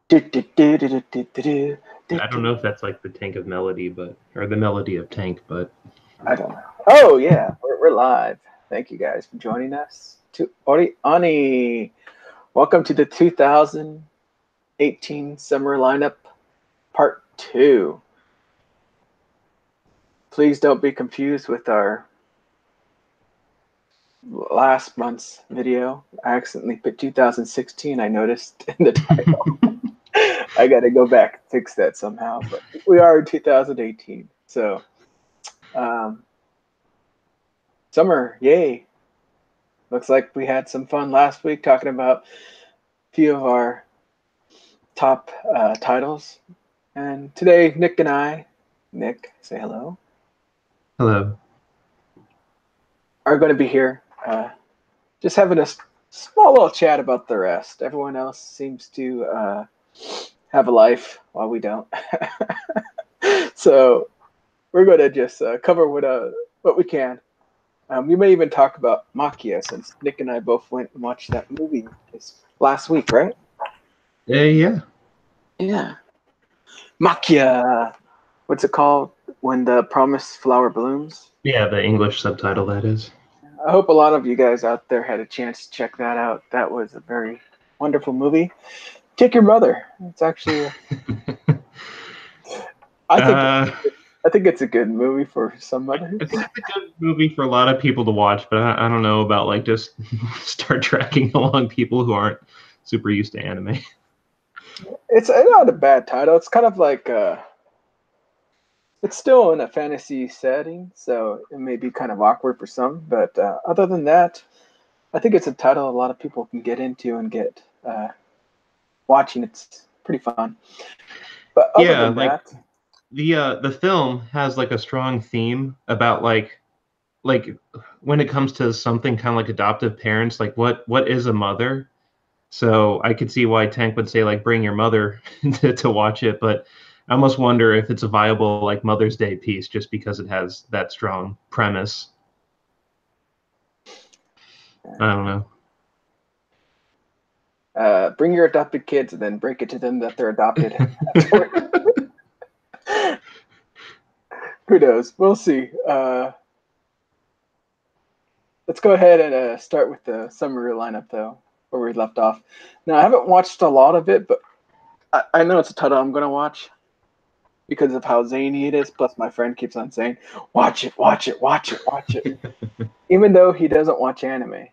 Do, do, do, do, do, do, do, do, I don't do. know if that's like the Tank of Melody, or the melody of Tank, but I don't know. Oh yeah, we're live. Thank you guys for joining us. To OreAni, welcome to the 2018 summer lineup part 2. Please don't be confused with our last month's video. I accidentally put 2016. I noticed in the title. I got to go back and fix that somehow. But we are in 2018, so um, summer, yay! Looks like we had some fun last week talking about a few of our top titles. And today, Nick, say hello, hello. are going to be here just having a small little chat about the rest. Everyone else seems to have a life while we don't. So we're going to just cover what we can. We may even talk about Makia since Nick and I both went and watched that movie last week, right? Yeah. Yeah. Makia. What's it called? When the promised flower blooms. Yeah, the English subtitle, that is. I hope a lot of you guys out there had a chance to check that out. That was a very wonderful movie. Take your mother. It's actually, I think, uh, I think it's a good movie for some I mothers. think it's a good movie for a lot of people to watch, but I don't know about like just start tracking along people who aren't super used to anime. It's not a bad title. It's kind of like it's still in a fantasy setting, so it may be kind of awkward for some. But other than that, I think it's a title a lot of people can get into and get watching. It's pretty fun. But other Yeah, than like that, the film has like a strong theme about like when it comes to something kind of like adoptive parents, like what is a mother? So I could see why Tank would say like bring your mother to watch it, but I almost wonder if it's a viable like Mother's Day piece just because it has that strong premise. I don't know. bring your adopted kids and then break it to them that they're adopted. Who knows? We'll see. Let's go ahead and start with the summary lineup, though, where we left off. Now, I haven't watched a lot of it, but I know it's a title I'm going to watch because of how zany it is. Plus, my friend keeps on saying, watch it, watch it, watch it, watch it. Even though he doesn't watch anime.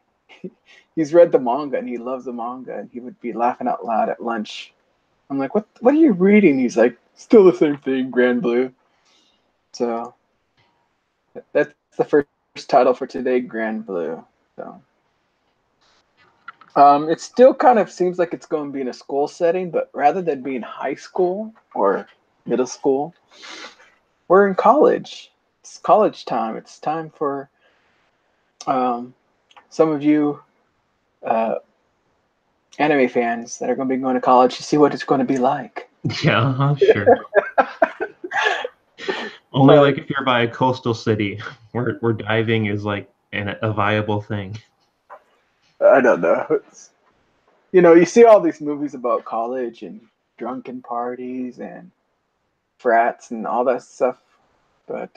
He's read the manga and he loves the manga, and he would be laughing out loud at lunch. I'm like, what are you reading? He's like, still the same thing, Grand Blue. So that's the first title for today, Grand Blue. So it still kind of seems like it's going to be in a school setting, but rather than being high school or middle school, we're in college. It's college time. It's time for some of you uh, anime fans that are going to be going to college to see what it's going to be like. Yeah, sure. Only Uh, like if you're by a coastal city where diving is like a viable thing. I don't know. You see all these movies about college and drunken parties and frats and all that stuff, but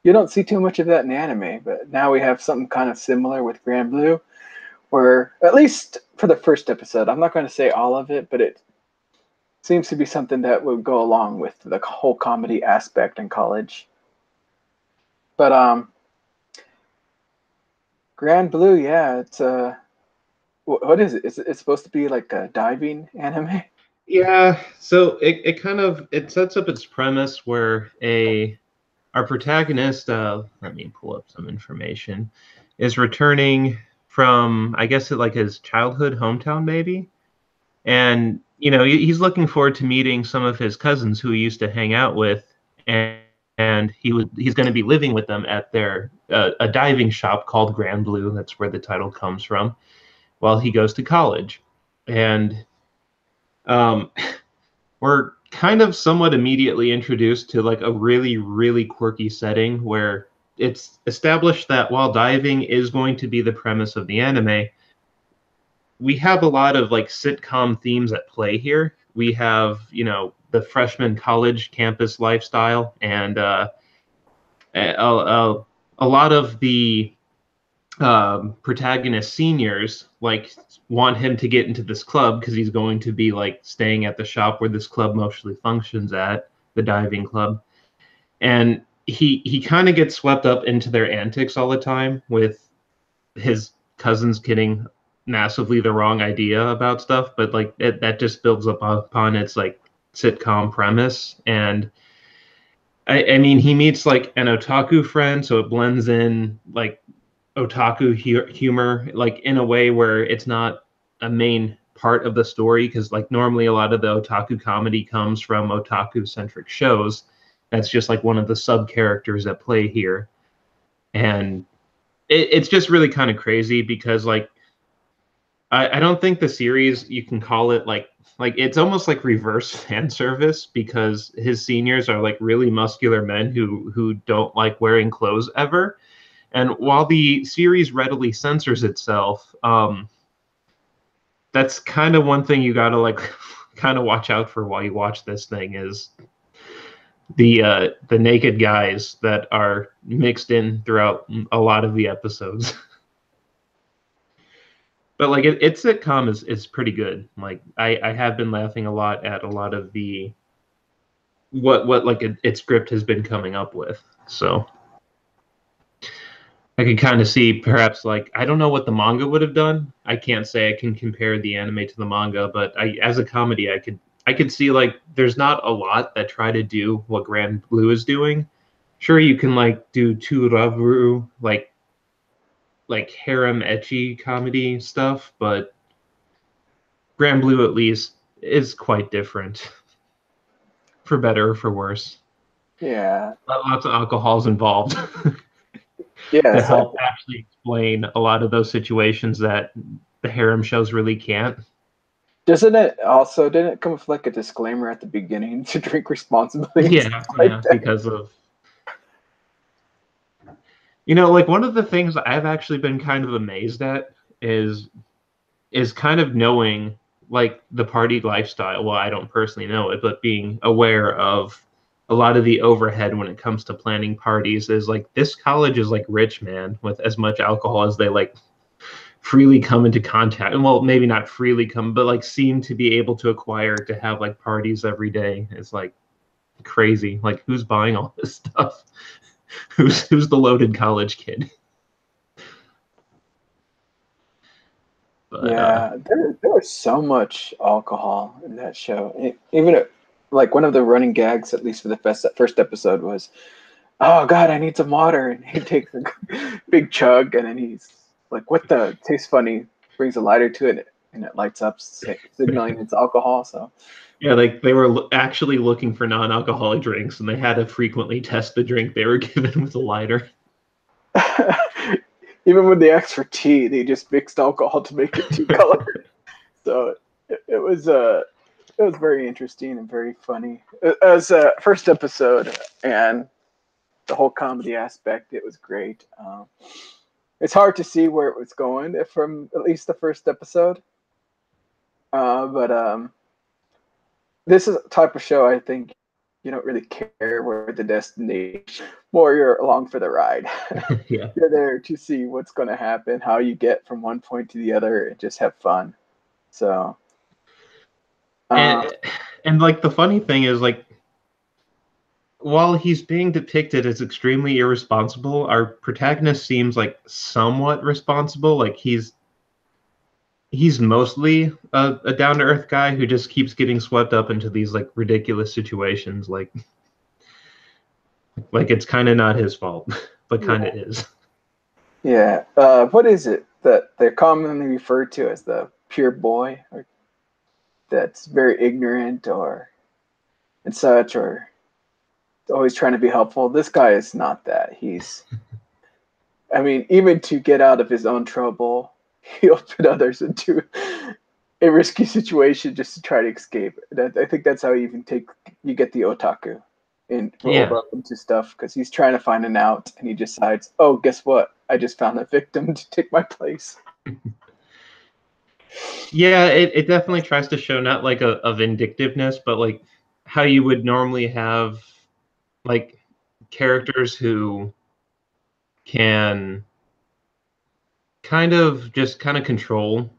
you don't see too much of that in anime. But now we have something kind of similar with Grand Blue, where at least for the first episode, I'm not going to say all of it, but it seems to be something that would go along with the whole comedy aspect in college. But Grand Blue, yeah, it's what is it? It's supposed to be like a diving anime. Yeah, so it kind of it sets up its premise where a our protagonist, let me pull up some information, is returning from I guess like his childhood hometown maybe, and he's looking forward to meeting some of his cousins who he used to hang out with, and he's going to be living with them at their a diving shop called Grand Blue. That's where the title comes from. While he goes to college, and um, we're kind of somewhat immediately introduced to like a really, really quirky setting where it's established that while diving is going to be the premise of the anime, we have a lot of like sitcom themes at play here. we have, you know, the freshman college campus lifestyle, and a lot of the protagonist seniors like want him to get into this club because he's going to be like staying at the shop where this club mostly functions at, the diving club. And he kind of gets swept up into their antics all the time, with his cousins getting massively the wrong idea about stuff, but like that just builds up upon its like sitcom premise. And I mean, he meets like an otaku friend, so it blends in like otaku humor, like in a way where it's not a main part of the story, because like normally a lot of the otaku comedy comes from otaku centric shows. That's just like one of the sub characters that play here. And it's just really kind of crazy because like I don't think the series, you can call it like it's almost like reverse fan service, because his seniors are like really muscular men who don't like wearing clothes ever. And while the series readily censors itself, that's kind of one thing you gotta like kind of watch out for while you watch this thing, is the naked guys that are mixed in throughout a lot of the episodes. But like its sitcom is pretty good. Like I have been laughing a lot at a lot of the what like its script has been coming up with. So I can kind of see perhaps like I don't know what the manga would have done. I can't say I can compare the anime to the manga, but as a comedy I could see like there's not a lot that try to do what Grand Blue is doing. Sure, you can like do Turaru like harem ecchi comedy stuff, but Grand Blue at least is quite different, for better or for worse. Yeah. Lots of alcohol's involved to Yes. help actually explain a lot of those situations that the harem shows really can't. Doesn't it also, didn't it come with like a disclaimer at the beginning to drink responsibly and Yeah, stuff like yeah, that? because of, you know, like one of the things I've actually been kind of amazed at is kind of knowing like the party lifestyle. Well, I don't personally know it, but being aware of a lot of the overhead when it comes to planning parties, is like this college is like rich, man, with as much alcohol as they like freely come into contact. And well, maybe not freely come, but like seem to be able to acquire to have like parties every day. It's like crazy. Like who's buying all this stuff? Who's the loaded college kid? But Yeah, there was so much alcohol in that show. Even like one of the running gags, at least for the first episode, was, "Oh God, I need some water," and he takes a big chug, and then he's like, "What the? Tastes funny." Brings a lighter to it, and it lights up, signaling it's alcohol. So yeah, like they were actually looking for non-alcoholic drinks, and they had to frequently test the drink they were given with a lighter. even when they asked for tea, they just mixed alcohol to make it tea color. So it was very interesting and very funny as a first episode, and the whole comedy aspect. It was great. It's hard to see where it was going from at least the first episode, but this is a type of show I think you don't really care where the destination, more you're along for the ride. Yeah. You're there to see what's going to happen, how you get from one point to the other, and just have fun. So, uh, and and like the funny thing is like while he's being depicted as extremely irresponsible, our protagonist seems like somewhat responsible. Like he's mostly a down to earth guy who just keeps getting swept up into these like ridiculous situations. Like it's kind of not his fault, but kind yeah, of is. yeah. What is it that they're commonly referred to as the pure boy, or that's very ignorant, or and such, or always trying to be helpful? This guy is not that. I mean, even to get out of his own trouble, he'll put others into a risky situation just to try to escape. I think that's how you get the otaku and rolled Yeah. up into stuff, because he's trying to find an out, and he decides, oh, guess what? I just found a victim to take my place. Yeah, it definitely tries to show not like a vindictiveness, but like how you would normally have like characters who can kind of control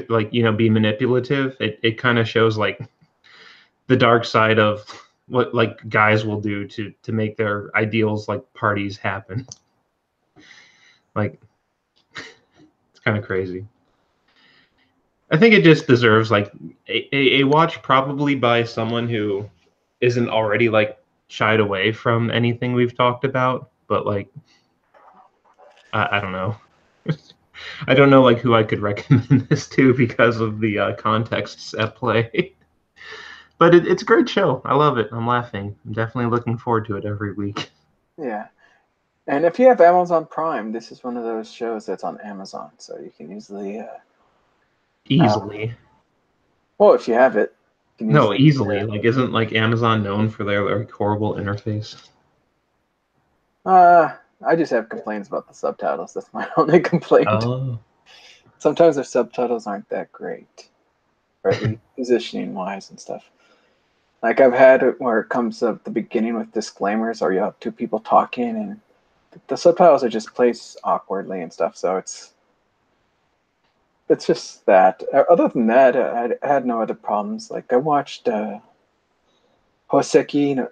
like be manipulative. It kind of shows like the dark side of what like guys will do to make their ideals like parties happen. Like it's kind of crazy. I think it just deserves like a watch probably by someone who isn't already like shied away from anything we've talked about, but like I don't know. I don't know like who I could recommend this to because of the contexts at play. But it's a great show. I love it. I'm laughing. I'm definitely looking forward to it every week. Yeah. And if you have Amazon Prime, this is one of those shows that's on Amazon, so you can easily. Easily. Well, if you have it, you can No, easily. easily. Like, isn't like Amazon known for their like horrible interface? I just have complaints about the subtitles. That's my only complaint. Oh. Sometimes their subtitles aren't that great, or at least positioning wise and stuff. Like I've had it where it comes up the beginning with disclaimers, or you have two people talking, and the subtitles are just placed awkwardly and stuff. So it's just that. Other than that, I had no other problems. Like I watched Hoseki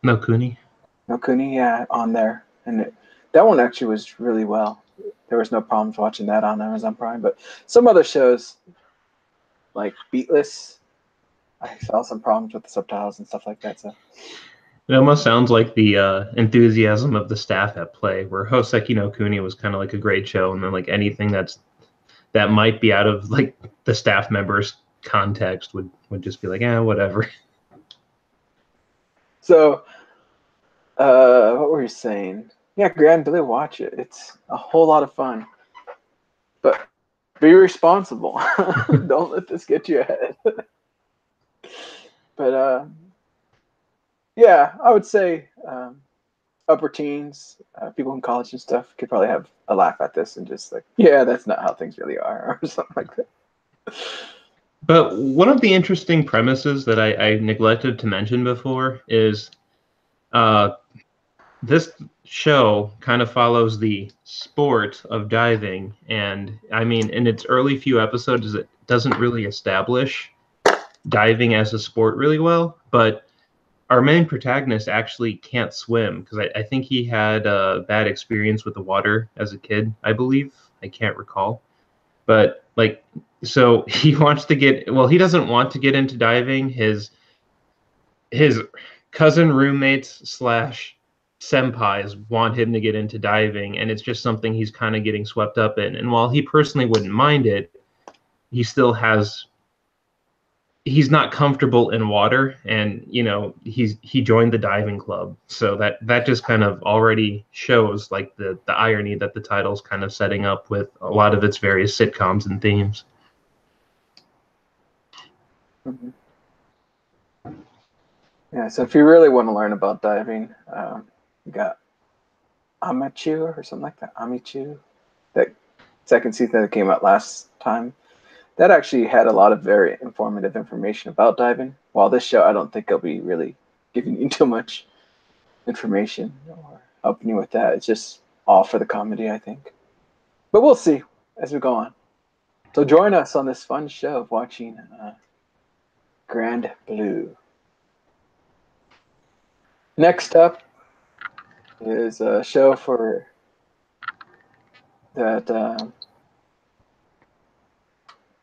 No Kuni. no Kuni, yeah, on there, and that one actually was really well. There was no problems watching that on Amazon Prime. But some other shows like Beatless, I saw some problems with the subtitles and stuff like that. So It almost sounds like the enthusiasm of the staff at play, where Hoseki no Kuni was kind of like a great show, and then like anything that might be out of like the staff members' context would just be like, whatever. so what were you saying? Yeah, Grand Blue, watch it. It's a whole lot of fun. But be responsible. Don't let this get you ahead. But yeah, I would say upper teens, people in college and stuff could probably have a laugh at this and just like, yeah, that's not how things really are, or something like that. But one of the interesting premises that I neglected to mention before is uh, this show kind of follows the sport of diving. And I mean, in its early few episodes, it doesn't really establish diving as a sport really well. But our main protagonist actually can't swim because I think he had a bad experience with the water as a kid, I believe. I can't recall. But like, so he wants to get, well, he doesn't want to get into diving. His cousin roommates slash senpais want him to get into diving, and it's just something he's kind of getting swept up in. And while he personally wouldn't mind it, he still has he's not comfortable in water, and he joined the diving club, so that just kind of already shows like the irony that the title's kind of setting up with a lot of its various sitcoms and themes. Mm-hmm. Yeah, so if you really want to learn about diving, you got Amachu or something like that. Amichu, that second season that came out last time. That actually had a lot of very informative information about diving. While this show, I don't think it'll be really giving you too much information or helping you with that. It's just all for the comedy, I think. But we'll see as we go on. So join us on this fun show of watching Grand Blue. Next up is a show for that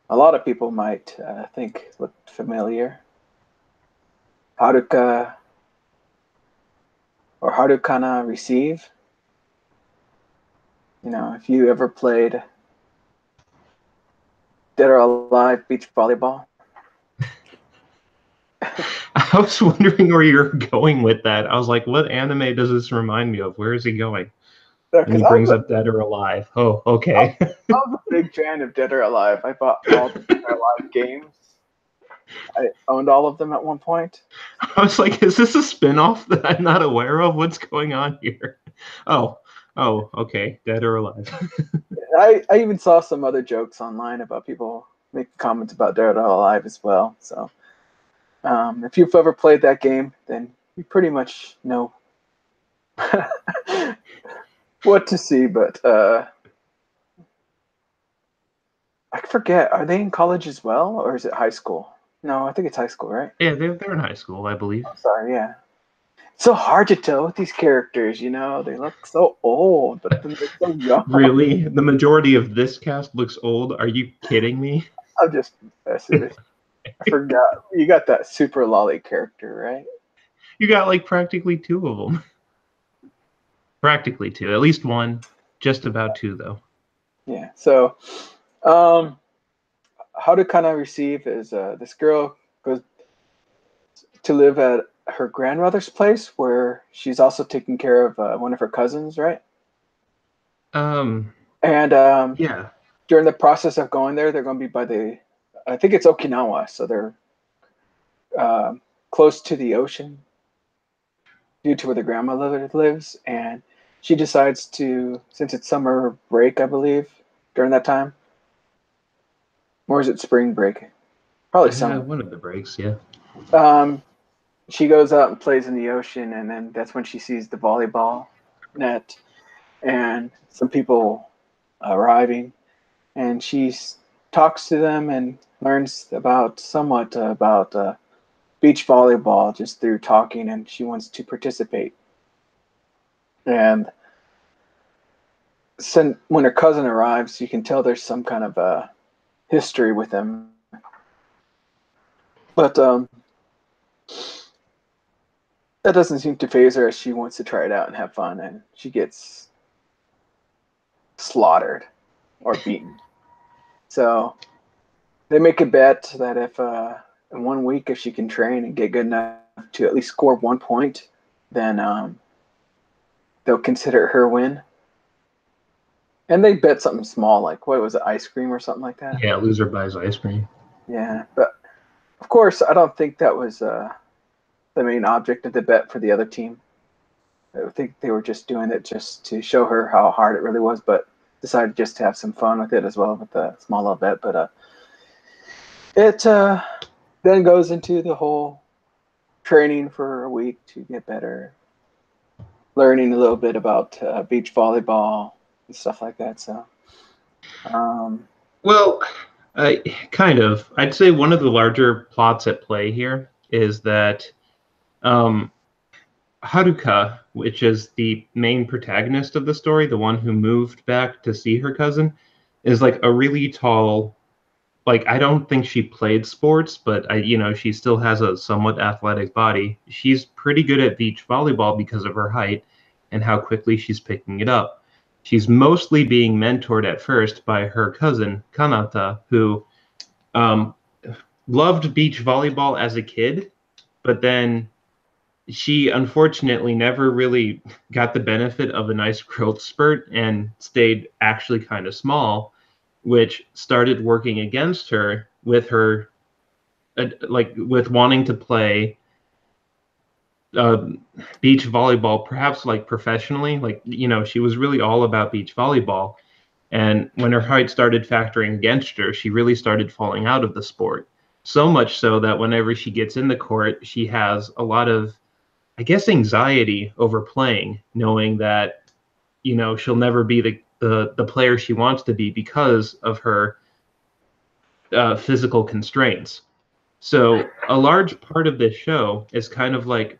a lot of people might think look familiar. Haruka or Harukana Receive. If you ever played Dead or Alive beach volleyball. I was wondering where you're going with that. I was like, what anime does this remind me of? Where is he going? And he brings up Dead or Alive. Oh, okay. I was a big fan of Dead or Alive. I bought all the Dead or Alive games. I owned all of them at one point. I was like, is this a spin-off that I'm not aware of? What's going on here? Oh, Oh, okay. Dead or alive. I even saw some other jokes online about people making comments about Dead or Alive as well. So if you've ever played that game, then you pretty much know what to see. But I forget, are they in college as well, or is it high school? No, I think it's high school, right? Yeah, they're in high school, I believe. I'm sorry, yeah. It's so hard to tell with these characters, you know. They look so old, but then they're so young. Really? The majority of this cast looks old? Are you kidding me? I'm just messing with you. I forgot. You got that super lolly character, right? You got like practically two of them. Practically two. At least one. Just about two, though. Yeah. So, um, how to kind of receive is this girl goes to live at her grandmother's place, where she's also taking care of one of her cousins, right? Um, And yeah. during the process of going there, they're going to be by the, I think it's Okinawa, so they're um, close to the ocean due to where the grandmother lives, and she decides to, since it's summer break, I believe, during that time, or is it spring break? Probably summer. One of the breaks, yeah. Um, she goes out and plays in the ocean, and then that's when she sees the volleyball net and some people arriving, and she talks to them and learns about somewhat about beach volleyball just through talking, and she wants to participate. And when her cousin arrives, you can tell there's some kind of history with them. But that doesn't seem to phase her as she wants to try it out and have fun, and she gets slaughtered or beaten. So they make a bet that if in 1 week, if she can train and get good enough to at least score 1 point, then they'll consider her win. And they bet something small, like what was it, ice cream or something like that. Yeah, loser buys ice cream. Yeah, but of course, I don't think that was the main object of the bet for the other team. I think they were just doing it just to show her how hard it really was, but decided just to have some fun with it as well with the small little bet. But it then goes into the whole training for a week to get better, learning a little bit about beach volleyball and stuff like that. So, um, Well, kind of. I'd say one of the larger plots at play here is that um, Haruka, which is the main protagonist of the story, the one who moved back to see her cousin, is like a really tall. Like I don't think she played sports, but she still has a somewhat athletic body. She's pretty good at beach volleyball because of her height and how quickly she's picking it up. She's mostly being mentored at first by her cousin Kanata, who um, loved beach volleyball as a kid, but then she unfortunately never really got the benefit of a nice growth spurt and stayed actually kind of small, which started working against her with her like with wanting to play uh, beach volleyball, perhaps like professionally. Like she was really all about beach volleyball, and when her height started factoring against her, she really started falling out of the sport. So much so that whenever she gets in the court, she has a lot of, I guess, anxiety over playing, knowing that she'll never be the player she wants to be because of her physical constraints. So a large part of this show is kind of like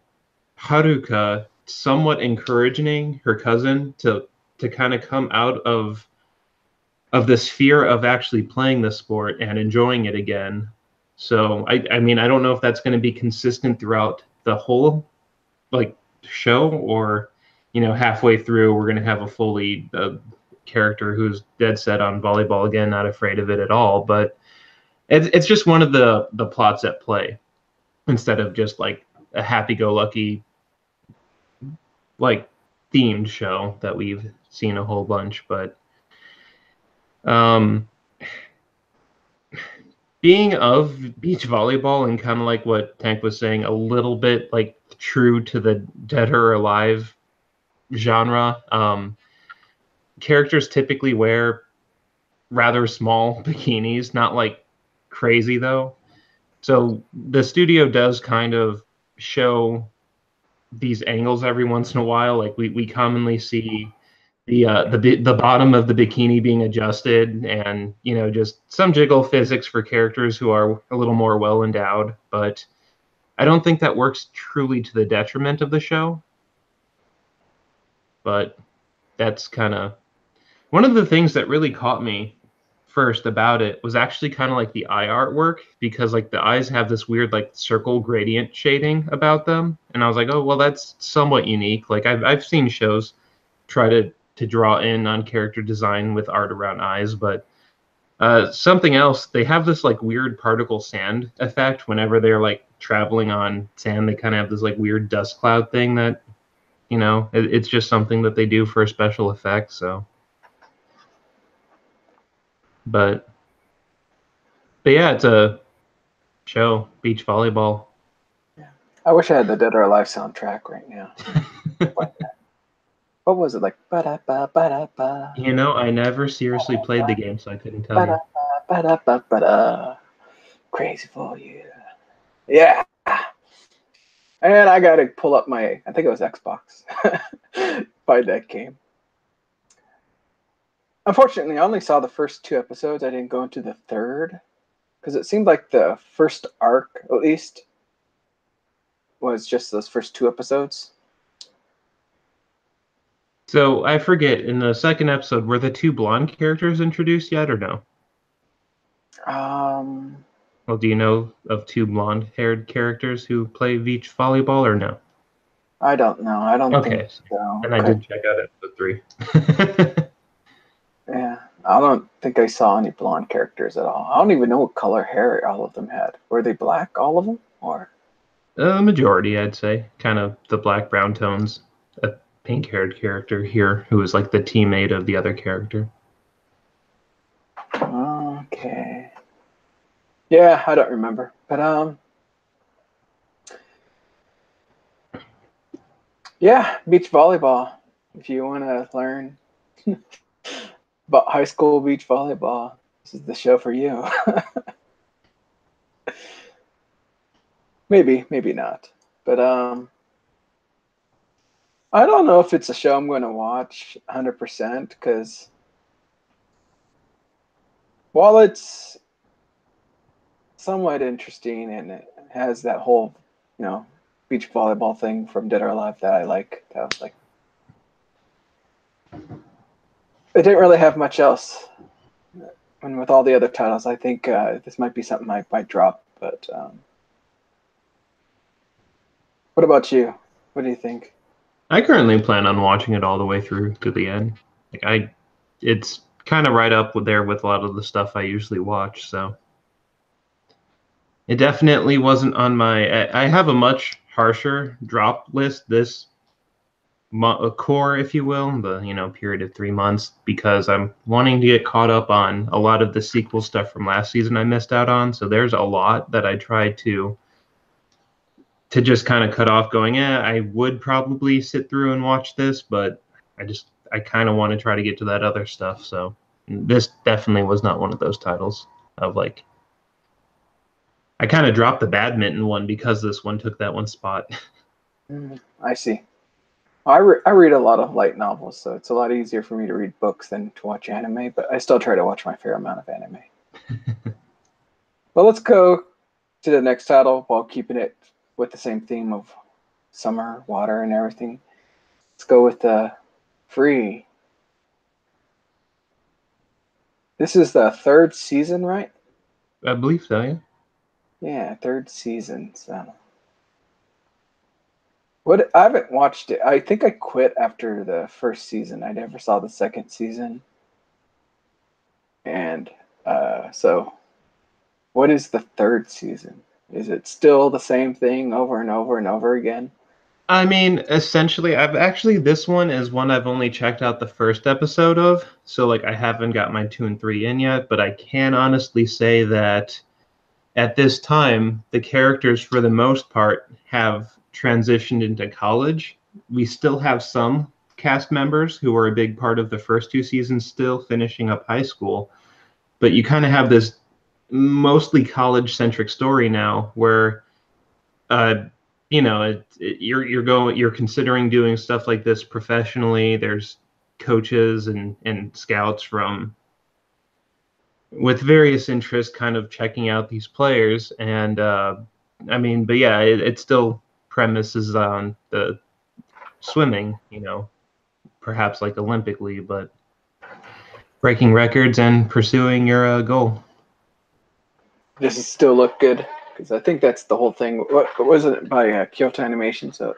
Haruka somewhat encouraging her cousin to kind of come out of this fear of actually playing the sport and enjoying it again. So I mean I don't know if that's going to be consistent throughout the whole like show, or halfway through we're going to have a fully character who's dead set on volleyball again, not afraid of it at all. But it's just one of the plots at play instead of just like a happy-go-lucky like themed show that we've seen a whole bunch. But um being of beach volleyball and kind of like what Tank was saying, a little bit like true to the Dead or Alive genre. characters typically wear rather small bikinis, not like crazy though. So the studio does kind of show these angles every once in a while. Like we commonly see the bottom of the bikini being adjusted, and just some jiggle physics for characters who are a little more well endowed. But I don't think that works truly to the detriment of the show. But that's kind of one of the things that really caught me first about it was actually kind of like the eye artwork, because like the eyes have this weird like circle gradient shading about them, and I was like, oh well, that's somewhat unique. Like I've seen shows try to draw in on character design with art around eyes, but something else, they have this like weird particle sand effect whenever they're like traveling on sand. They kind of have this like weird dust cloud thing that it's just something that they do for a special effect. So but yeah, it's a show, beach volleyball. Yeah. I wish I had the Dead or Alive soundtrack right now. What was it like? Ba-da-ba, ba-da-ba, I never seriously played the game, so I couldn't tell you. ba-da-ba, ba-da-ba, ba-da. Crazy for you. Yeah. And I gotta pull up I think it was Xbox. Find that game. Unfortunately, I only saw the first 2 episodes. I didn't go into the third. Because it seemed like the first arc, at least, was just those first 2 episodes. So I forget, in the second episode, were the 2 blonde characters introduced yet or no? Well, do you know of 2 blonde-haired characters who play beach volleyball or no? I don't know. I don't think so. And I did check out episode 3. Yeah, I don't think I saw any blonde characters at all. I don't even know what color hair all of them had. Were they black, all of them, or? Majority, I'd say. Kind of the black-brown tones. A pink-haired character here who is like the teammate of the other character. Okay. Yeah, I don't remember. But, yeah, beach volleyball. If you want to learn about high school beach volleyball, this is the show for you. Maybe not. But I don't know if it's a show I'm going to watch 100% because while it's somewhat interesting and it has that whole, beach volleyball thing from Dead or Alive that I like, that was like, it didn't really have much else. And with all the other titles, I think this might be something I might drop. But what about you? What do you think? I currently plan on watching it all the way through to the end. It's kind of right up there with a lot of the stuff I usually watch. So it definitely wasn't on my. I have a much harsher drop list this core, if you will, the period of 3 months, because I'm wanting to get caught up on a lot of the sequel stuff from last season I missed out on. So there's a lot that I tried to just kind of cut off, going, I would probably sit through and watch this, but I kind of want to try to get to that other stuff. So this definitely was not one of those titles of like, I kind of dropped the badminton one because this one took that one spot. I see. I read a lot of light novels, so it's a lot easier for me to read books than to watch anime, but I still try to watch my fair amount of anime. Well, let's go to the next title while keeping it with the same theme of summer, water, and everything. Let's go with Free. This is the 3rd season, right? I believe so, yeah. Yeah, 3rd season. So, I haven't watched it. I think I quit after the 1st season. I never saw the 2nd season. And so, what is the 3rd season? Is it still the same thing over and over and over again? I mean, essentially, this one is one I've only checked out the 1st episode of, so like I haven't got my 2 and 3 in yet, but I can honestly say that at this time, the characters for the most part have transitioned into college. We still have some cast members who were a big part of the first two seasons still finishing up high school, but you kind of have this mostly college-centric story now where you're considering doing stuff like this professionally. There's coaches and scouts from with various interests kind of checking out these players. And but yeah, it still premises on the swimming, perhaps like Olympically, but breaking records and pursuing your goal. Does it still look good? Because I think that's the whole thing. What was it by Kyoto Animation? So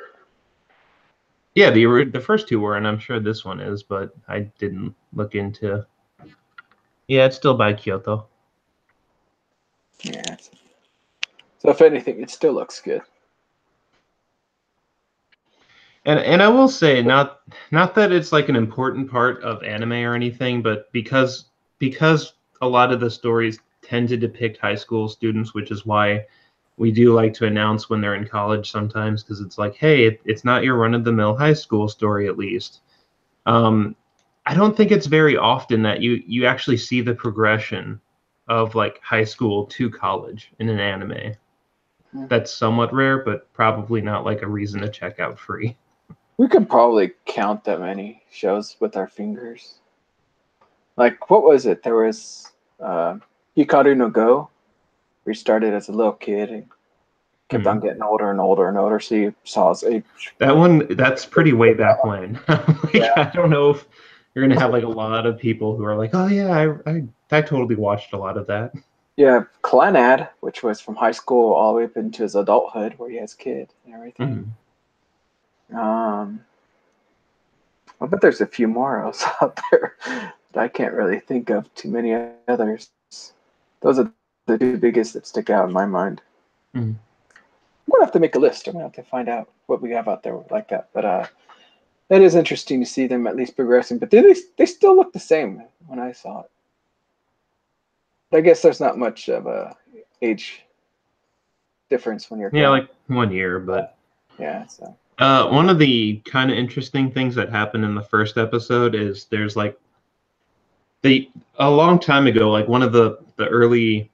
yeah, the first two were, and I'm sure this one is, but I didn't look into. Yeah, it's still by Kyoto. Yeah. So if anything, it still looks good. And I will say, not that it's like an important part of anime or anything, but because a lot of the stories tend to depict high school students, which is why we do like to announce when they're in college sometimes, because it's like, hey, it's not your run-of-the-mill high school story, at least. I don't think it's very often that you actually see the progression of like high school to college in an anime. That's somewhat rare, but probably not like a reason to check out free. We could probably count that many shows with our fingers. Like, what was it? There was Hikaru no Go, where he started as a little kid and kept on getting older and older and older. So you saw his age. That's pretty way back when. Yeah. I don't know if you're gonna have like a lot of people who are like, oh yeah, I totally watched a lot of that. Yeah, Clanad, which was from high school all the way up into his adulthood, where he has kids and everything. I bet there's a few more else out there that I can't really think of too many others. Those are the two biggest that stick out in my mind. I'm gonna have to make a list. I'm gonna have to find out what we have out there like that. But that is interesting to see them at least progressing. But they still look the same when I saw it. I guess there's not much of a age difference when you're like 1 year, but yeah. So one of the kind of interesting things that happened in the first episode is there's like a long time ago, like one of the early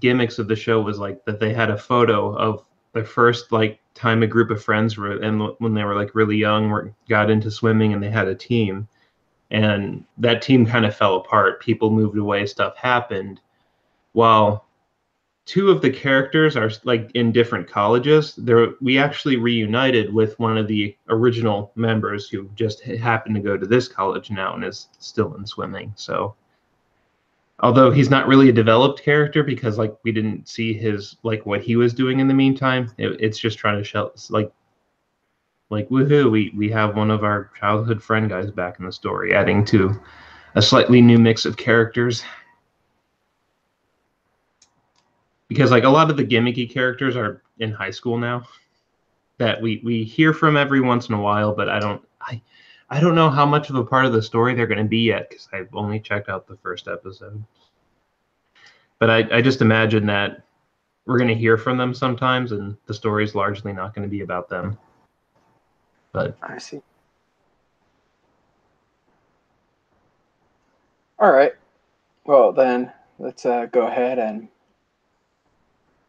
gimmicks of the show was like that they had a photo of the first like time a group of friends were, and when they were like really young, got into swimming, and they had a team, and that team kind of fell apart. People moved away, stuff happened. While two of the characters are like in different colleges, we actually reunited with one of the original members who just happened to go to this college now and is still in swimming. So although he's not really a developed character because like we didn't see his like what he was doing in the meantime, it's just trying to show like woohoo, we have one of our childhood friend guys back in the story, adding to a slightly new mix of characters. Because like a lot of the gimmicky characters are in high school now that we hear from every once in a while, but I don't know how much of a part of the story they're going to be yet because I've only checked out the first episode. But I just imagine that we're going to hear from them sometimes, and the story is largely not going to be about them. But I see. All right. Well, then let's go ahead and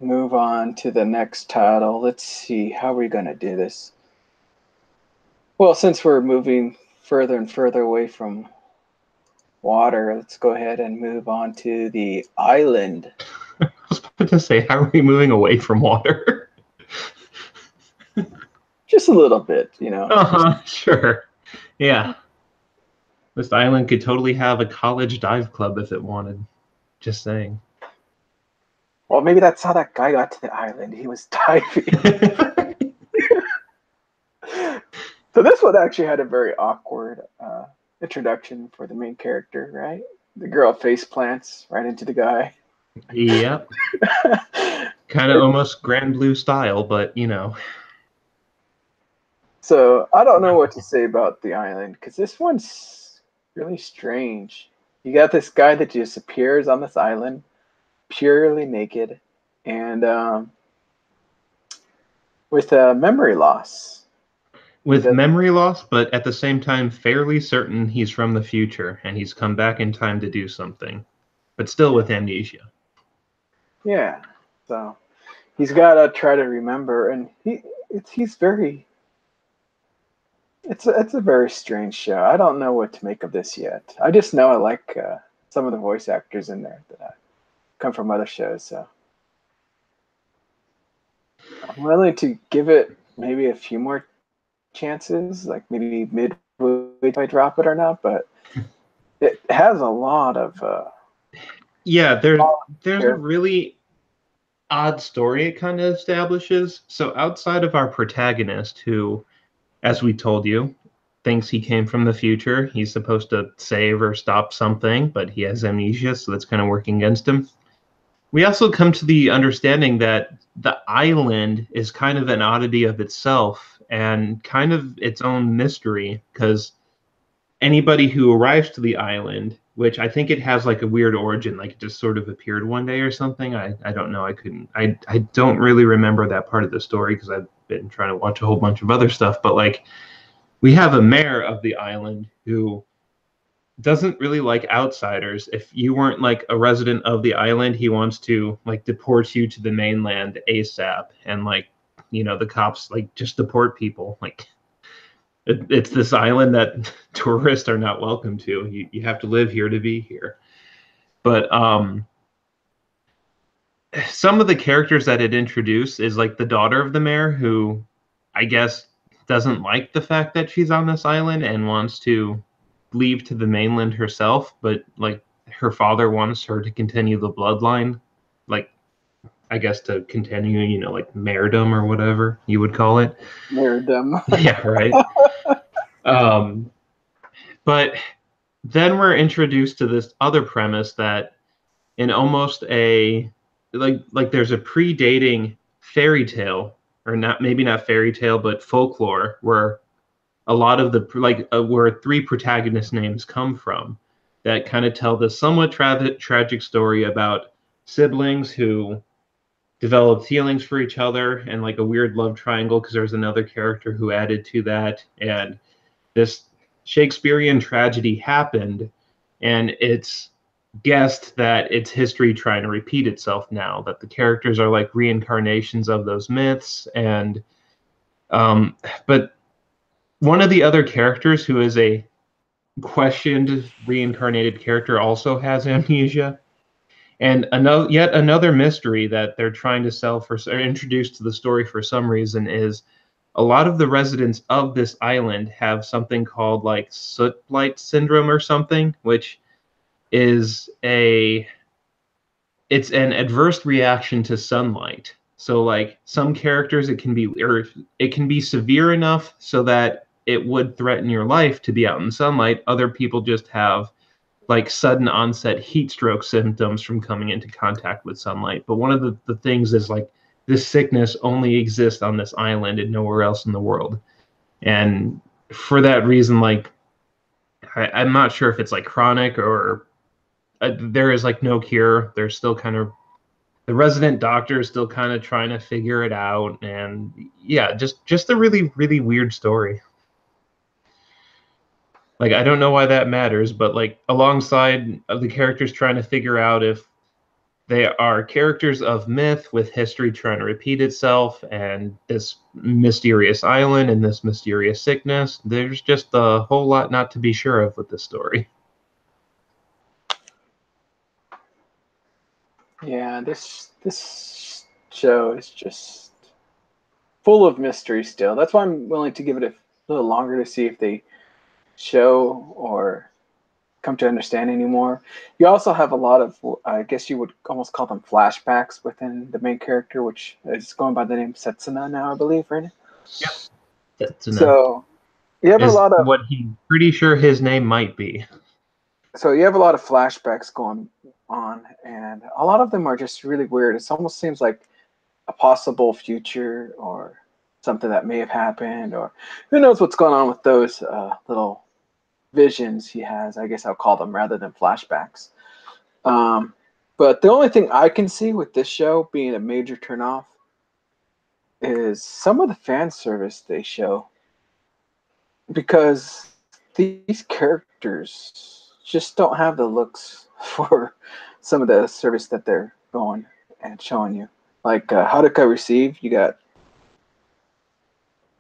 move on to the next title. Let's see, how are we going to do this? Well, since we're moving further and further away from water, let's go ahead and move on to the island. I was about to say, how are we moving away from water? Just a little bit, Sure. Yeah. This island could totally have a college dive club if it wanted. Just saying. Well, maybe that's how that guy got to the island. He was diving. So this one actually had a very awkward introduction for the main character, right? The girl face plants right into the guy. Yep. Kind of almost Grand Blue style, but So I don't know what to say about the island because this one's really strange. You got this guy that just appears on this island, purely naked, and with memory loss. with memory loss, but at the same time fairly certain he's from the future and he's come back in time to do something, but still with amnesia. Yeah. So he's got to try to remember, and he's very. It's a very strange show. I don't know what to make of this yet. I just know I like some of the voice actors in there that come from other shows. So I'm willing to give it maybe a few more chances, like maybe midway if I drop it or not. But it has a lot of yeah. There's a really odd story it kind of establishes. So outside of our protagonist, who, as we told you, thinks he came from the future, he's supposed to save or stop something, but he has amnesia, so that's kind of working against him. We also come to the understanding that the island is kind of an oddity of itself and kind of its own mystery, because anybody who arrives to the island, which I think it has like a weird origin, like it just sort of appeared one day or something. I don't know. I don't really remember that part of the story because I've been trying to watch a whole bunch of other stuff. But like, we have a mayor of the island who doesn't really like outsiders. If you weren't like a resident of the island, he wants to like deport you to the mainland ASAP. And like, the cops like just deport people. Like, it's this island that tourists are not welcome to. You have to live here to be here. But some of the characters that it introduced is like the daughter of the mayor, who I guess doesn't like the fact that she's on this island and wants to leave to the mainland herself, but like her father wants her to continue the bloodline, like I guess to continue, like mayordom or whatever you would call it. Mayordom. Yeah, right. But then we're introduced to this other premise that in almost a like there's a predating fairy tale, or not, maybe not fairy tale, but folklore, where a lot of the where three protagonist names come from, that kind of tell this somewhat tragic story about siblings who developed feelings for each other, and like a weird love triangle because there's another character who added to that, and this Shakespearean tragedy happened, and it's guessed that it's history trying to repeat itself now, that the characters are like reincarnations of those myths. And but one of the other characters, who is a questioned reincarnated character, also has amnesia. And yet another mystery that they're trying to sell for, or introduce to the story for some reason, is a lot of the residents of this island have something called like soot blight syndrome or something, which is it's an adverse reaction to sunlight. So like some characters, it can be severe enough so that it would threaten your life to be out in sunlight. Other people just have like sudden onset heat stroke symptoms from coming into contact with sunlight. But one of the things is like this sickness only exists on this island and nowhere else in the world. And for that reason, like I'm not sure if it's like chronic or there is like no cure. There's still kind of the resident doctor is still kind of trying to figure it out, and yeah, just a really really weird story. Like I don't know why that matters, but like alongside of the characters trying to figure out if they are characters of myth with history trying to repeat itself, and this mysterious island and this mysterious sickness, there's just a whole lot not to be sure of with this story. Yeah, this show is just full of mystery still. That's why I'm willing to give it a little longer to see if they show or come to understand anymore. You also have a lot of, I guess you would almost call them flashbacks within the main character, which is going by the name Setsuna now, I believe, right? Yep. Setsuna. So you have a lot of what he's pretty sure his name might be. So you have a lot of flashbacks going on, and a lot of them are just really weird. It almost seems like a possible future or something that may have happened, or who knows what's going on with those little visions he has. I guess I'll call them rather than flashbacks. But the only thing I can see with this show being a major turnoff is some of the fan service they show. because these characters just don't have the looks for some of the service that they're going and showing you. Like Haruka Receive, you got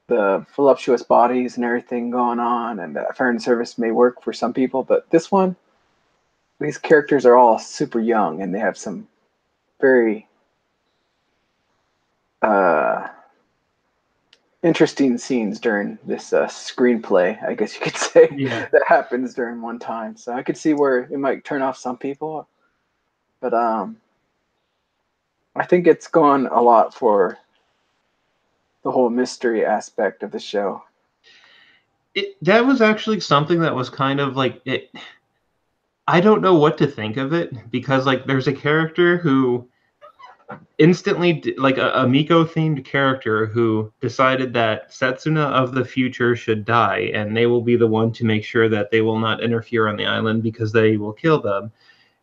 the voluptuous bodies and everything going on, and Fair and Service may work for some people, but this one, these characters are all super young, and they have some very interesting scenes during this screenplay, I guess you could say, Yeah. that happens during one time. So I could see where it might turn off some people, but I think it's gone a lot for the whole mystery aspect of the show. That was actually something that was kind of like it. I don't know what to think of it because like there's a character who instantly like a Miko themed character who decided that Setsuna of the future should die and they will be the one to make sure that they will not interfere on the island because they will kill them.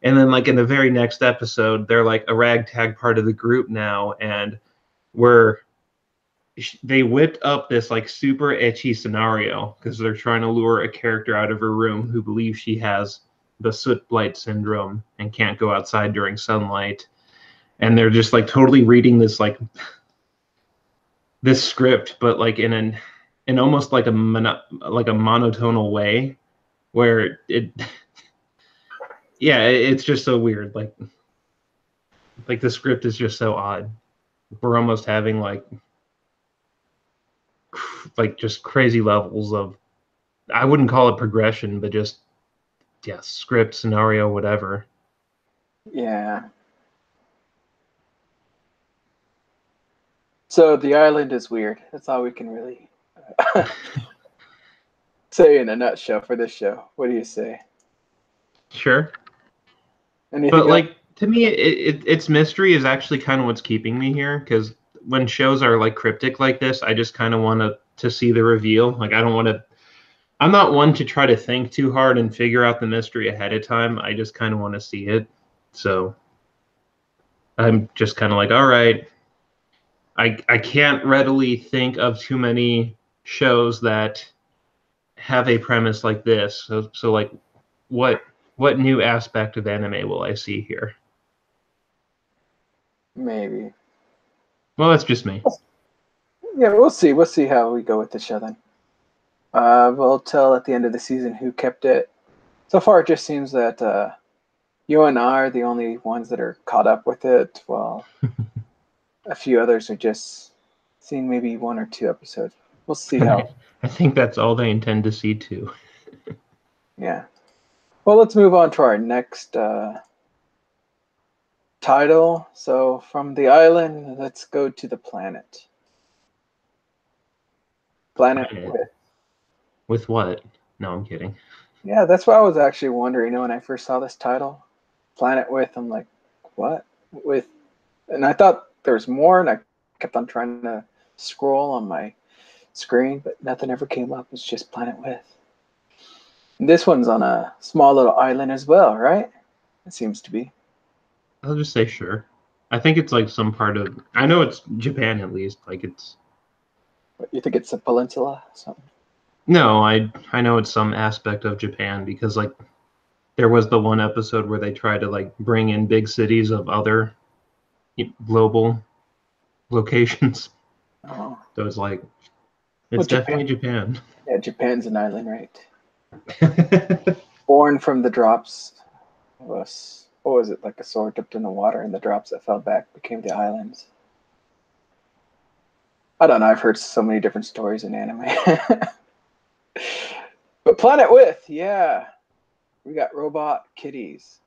And then like in the very next episode, they're like a ragtag part of the group now, and we're they whipped up this like super etchy scenario because they're trying to lure a character out of her room who believes she has the soot blight syndrome and can't go outside during sunlight, and they're just like totally reading this like this script but like in almost like a monotonal way where it yeah, it's just so weird, like the script is just so odd. We're almost having like just crazy levels of, I wouldn't call it progression, but just yeah, script, scenario, whatever. Yeah. So the island is weird. That's all we can really say in a nutshell for this show. What do you say? Sure. Anything But else? like to me, its mystery is actually kind of what's keeping me here because when shows are like cryptic like this, I just kind of want to see the reveal. Like I don't want to. I'm not one to try to think too hard and figure out the mystery ahead of time. I just kind of want to see it. So I'm just kind of like, all right, I can't readily think of too many shows that have a premise like this. So like what what new aspect of anime will I see here? Maybe. Well, that's just me. Yeah, we'll see. We'll see how we go with the show then. We'll tell at the end of the season who kept it. So far, it just seems that you and I are the only ones that are caught up with it, while a few others are just seeing maybe one or two episodes. We'll see how. I think that's all they intend to see too. Yeah. Well, let's move on to our next title. So from the island, let's go to the planet. Planet with. With what? No, I'm kidding. Yeah, that's what I was actually wondering. When I first saw this title, Planet with, I'm like, what? With, and I thought there was more, and I kept on trying to scroll on my screen, but nothing ever came up. It's just Planet with. And this one's on a small little island as well, right? It seems to be. I'll just say sure. I think it's like some part of. I know it's Japan at least. Like it's. What, you think it's a peninsula? Something? No, I know it's some aspect of Japan because like there was the one episode where they tried to like bring in big cities of other global locations. Oh, So it's like well, it's Japan. definitely Japan. Yeah, Japan's an island, right? Born from the drops was, what was it, like a sword dipped in the water, and the drops that fell back became the islands. I don't know. I've heard so many different stories in anime. But Planet with, yeah. We got robot kitties.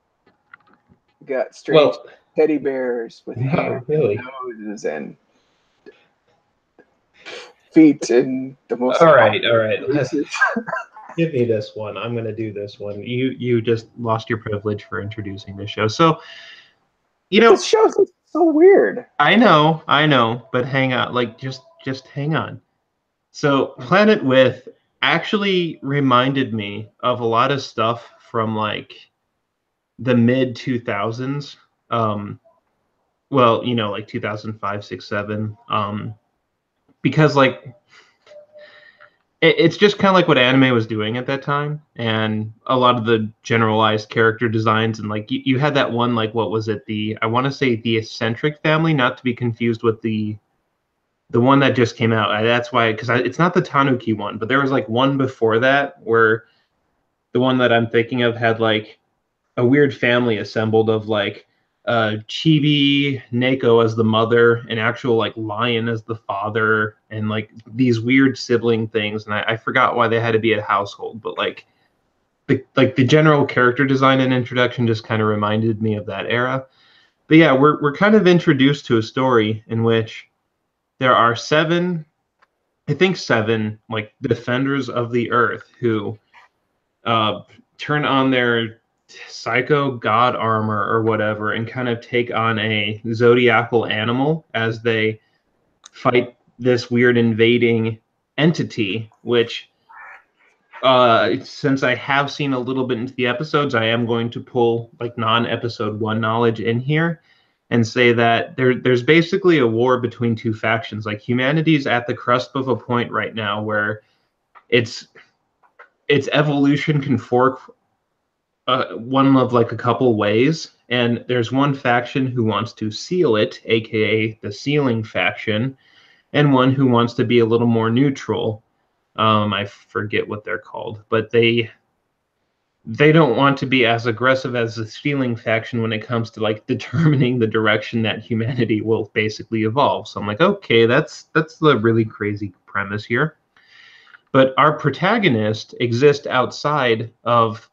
We got strange Well, teddy bears with hands not really. and noses and feet and the most All right, all right. faces. Give me this one. I'm gonna do this one. You just lost your privilege for introducing this show. So you But know, this show's so weird. I know, but hang on, like just hang on. So Planet With actually reminded me of a lot of stuff from like the mid 2000s. Well, like 2005, 6, 7. Because like it's just kind of like what anime was doing at that time, and a lot of the generalized character designs, and like you had that one, like, what was it, the, I want to say the eccentric family, not to be confused with the one that just came out. That's why, because it's not the Tanuki one, but there was like one before that where the one that I'm thinking of had like a weird family assembled of like Chibi, Neko as the mother, an actual like lion as the father, and like these weird sibling things. And I forgot why they had to be a household, but like the general character design and introduction just kind of reminded me of that era. But yeah, we're kind of introduced to a story in which there are seven, I think seven, like defenders of the earth who uh, turn on their psycho god armor or whatever and kind of take on a zodiacal animal as they fight this weird invading entity, which since I have seen a little bit into the episodes, I am going to pull like non-episode one knowledge in here and say that there's basically a war between two factions. Like humanity's at the cusp of a point right now where its its evolution can fork one of like a couple ways, and there's one faction who wants to seal it, aka the sealing faction, and one who wants to be a little more neutral. I forget what they're called, but they don't want to be as aggressive as the sealing faction when it comes to like determining the direction that humanity will basically evolve. So I'm like, okay, that's the really crazy premise here. But our protagonist exists outside of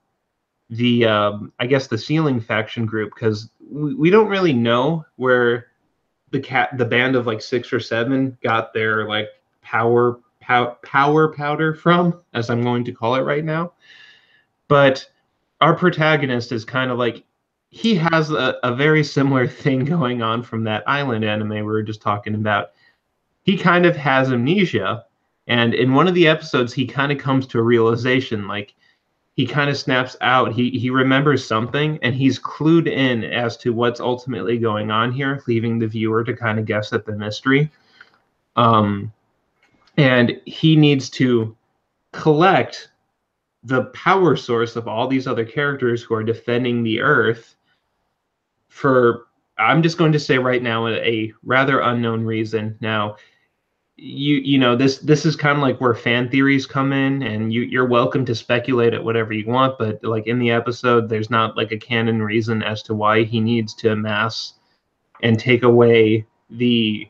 the I guess the sealing faction group, because we don't really know where the band of like six or seven got their like power powder from, as I'm going to call it right now. But our protagonist is kind of like, he has a very similar thing going on from that island anime we were just talking about. He kind of has amnesia, and in one of the episodes he kind of comes to a realization, like he kind of snaps out. He remembers something, and he's clued in as to what's ultimately going on here, leaving the viewer to kind of guess at the mystery. Um, and he needs to collect the power source of all these other characters who are defending the Earth for, I'm just going to say right now, a rather unknown reason. Now, you know, this is kind of like where fan theories come in, and you're welcome to speculate at whatever you want, but like in the episode there's not like a canon reason as to why he needs to amass and take away this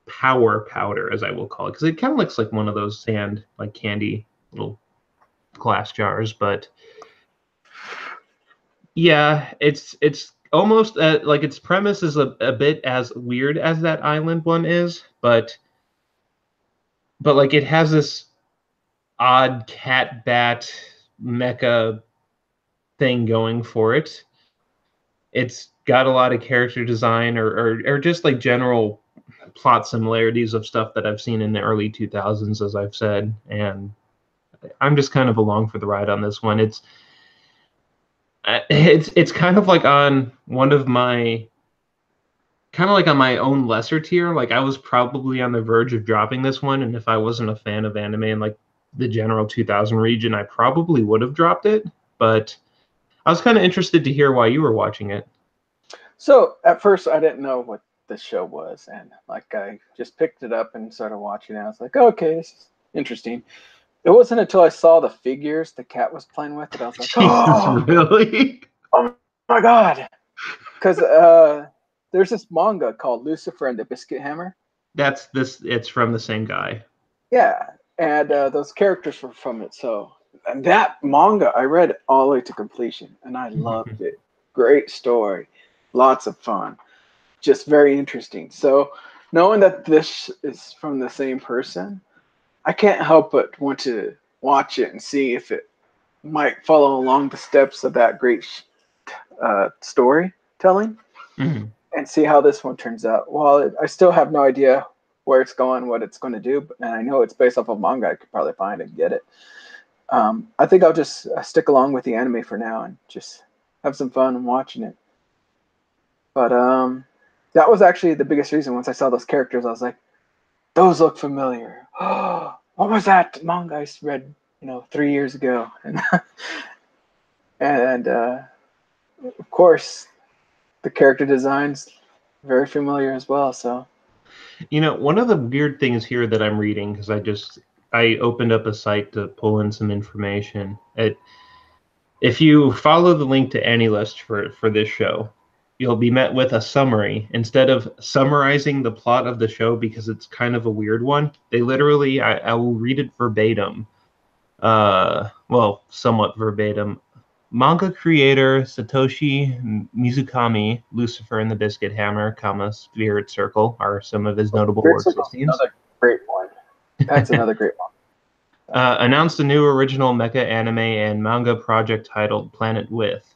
power powder, as I will call it, because it kind of looks like one of those sand like candy little glass jars. But yeah, it's almost like its premise is a bit as weird as that island one is, but like it has this odd cat bat mecha thing going for it. It's got a lot of character design, or just like general plot similarities of stuff that I've seen in the early 2000s, as I've said, and I'm just kind of along for the ride on this one. It's kind of like on one of my, kind of like on my own lesser tier. Like I was probably on the verge of dropping this one, and if I wasn't a fan of anime in like the general 2000 region, I probably would have dropped it. But I was kind of interested to hear why you were watching it. So at first I didn't know what this show was, and like I just picked it up and started watching it. I was like, okay, this is interesting. It wasn't until I saw the figures the cat was playing with that I was like, Jesus, oh, really? oh my god. Because there's this manga called Lucifer and the Biscuit Hammer. That's this. It's from the same guy. Yeah, and those characters were from it. So, and that manga I read it all the way to completion, and I loved it. Great story, lots of fun, just very interesting. So, knowing that this is from the same person, I can't help but want to watch it and see if it might follow along the steps of that great storytelling, Mhm. and see how this one turns out. Well, I still have no idea where it's going, what it's going to do, and I know it's based off of manga. I could probably find it and get it. I think I'll just stick along with the anime for now and just have some fun watching it. But that was actually the biggest reason. Once I saw those characters, I was like, those look familiar. what was that manga I read, 3 years ago? And of course, the character designs very familiar as well. So One of the weird things here that I'm reading, because I opened up a site to pull in some information. If you follow the link to AniList for this show, you'll be met with a summary. Instead of summarizing the plot of the show, because it's kind of a weird one, they literally, I will read it verbatim. Well, somewhat verbatim. Manga creator Satoshi Mizukami, Lucifer and the Biscuit Hammer, Spirit Circle are some of his notable Spirit works, it Circle's seems. another great one. That's another great one. Announced a new original mecha anime and manga project titled Planet With.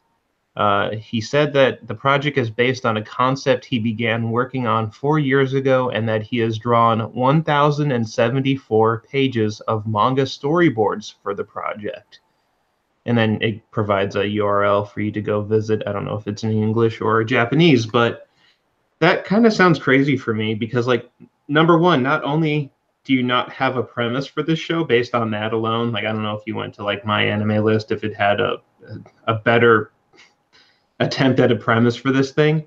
He said that the project is based on a concept he began working on 4 years ago, and that he has drawn 1,074 pages of manga storyboards for the project. And then it provides a URL for you to go visit. I don't know if it's in English or Japanese, but that kind of sounds crazy for me because, like, number one, not only do you not have a premise for this show based on that alone, like, I don't know if you went to, like, My Anime List, if it had a better attempt at a premise for this thing,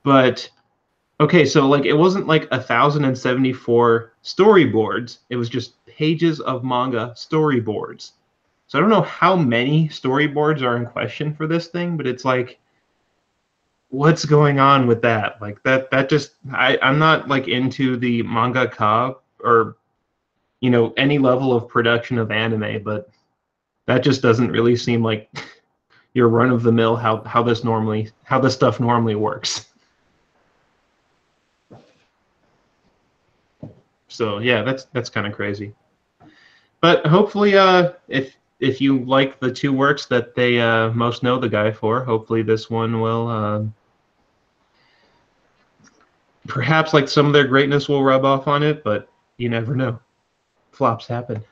but okay, so, like, it wasn't like 1,074 storyboards, it was just pages of manga storyboards. So I don't know how many storyboards are in question for this thing, but it's like, what's going on with that? Like that just I'm not like into the mangaka or any level of production of anime, but that just doesn't really seem like your run of the mill how this stuff normally works. So yeah, that's kind of crazy. But hopefully, if you like the two works that they most know the guy for, hopefully this one will perhaps, like, some of their greatness will rub off on it, but you never know. Flops happen.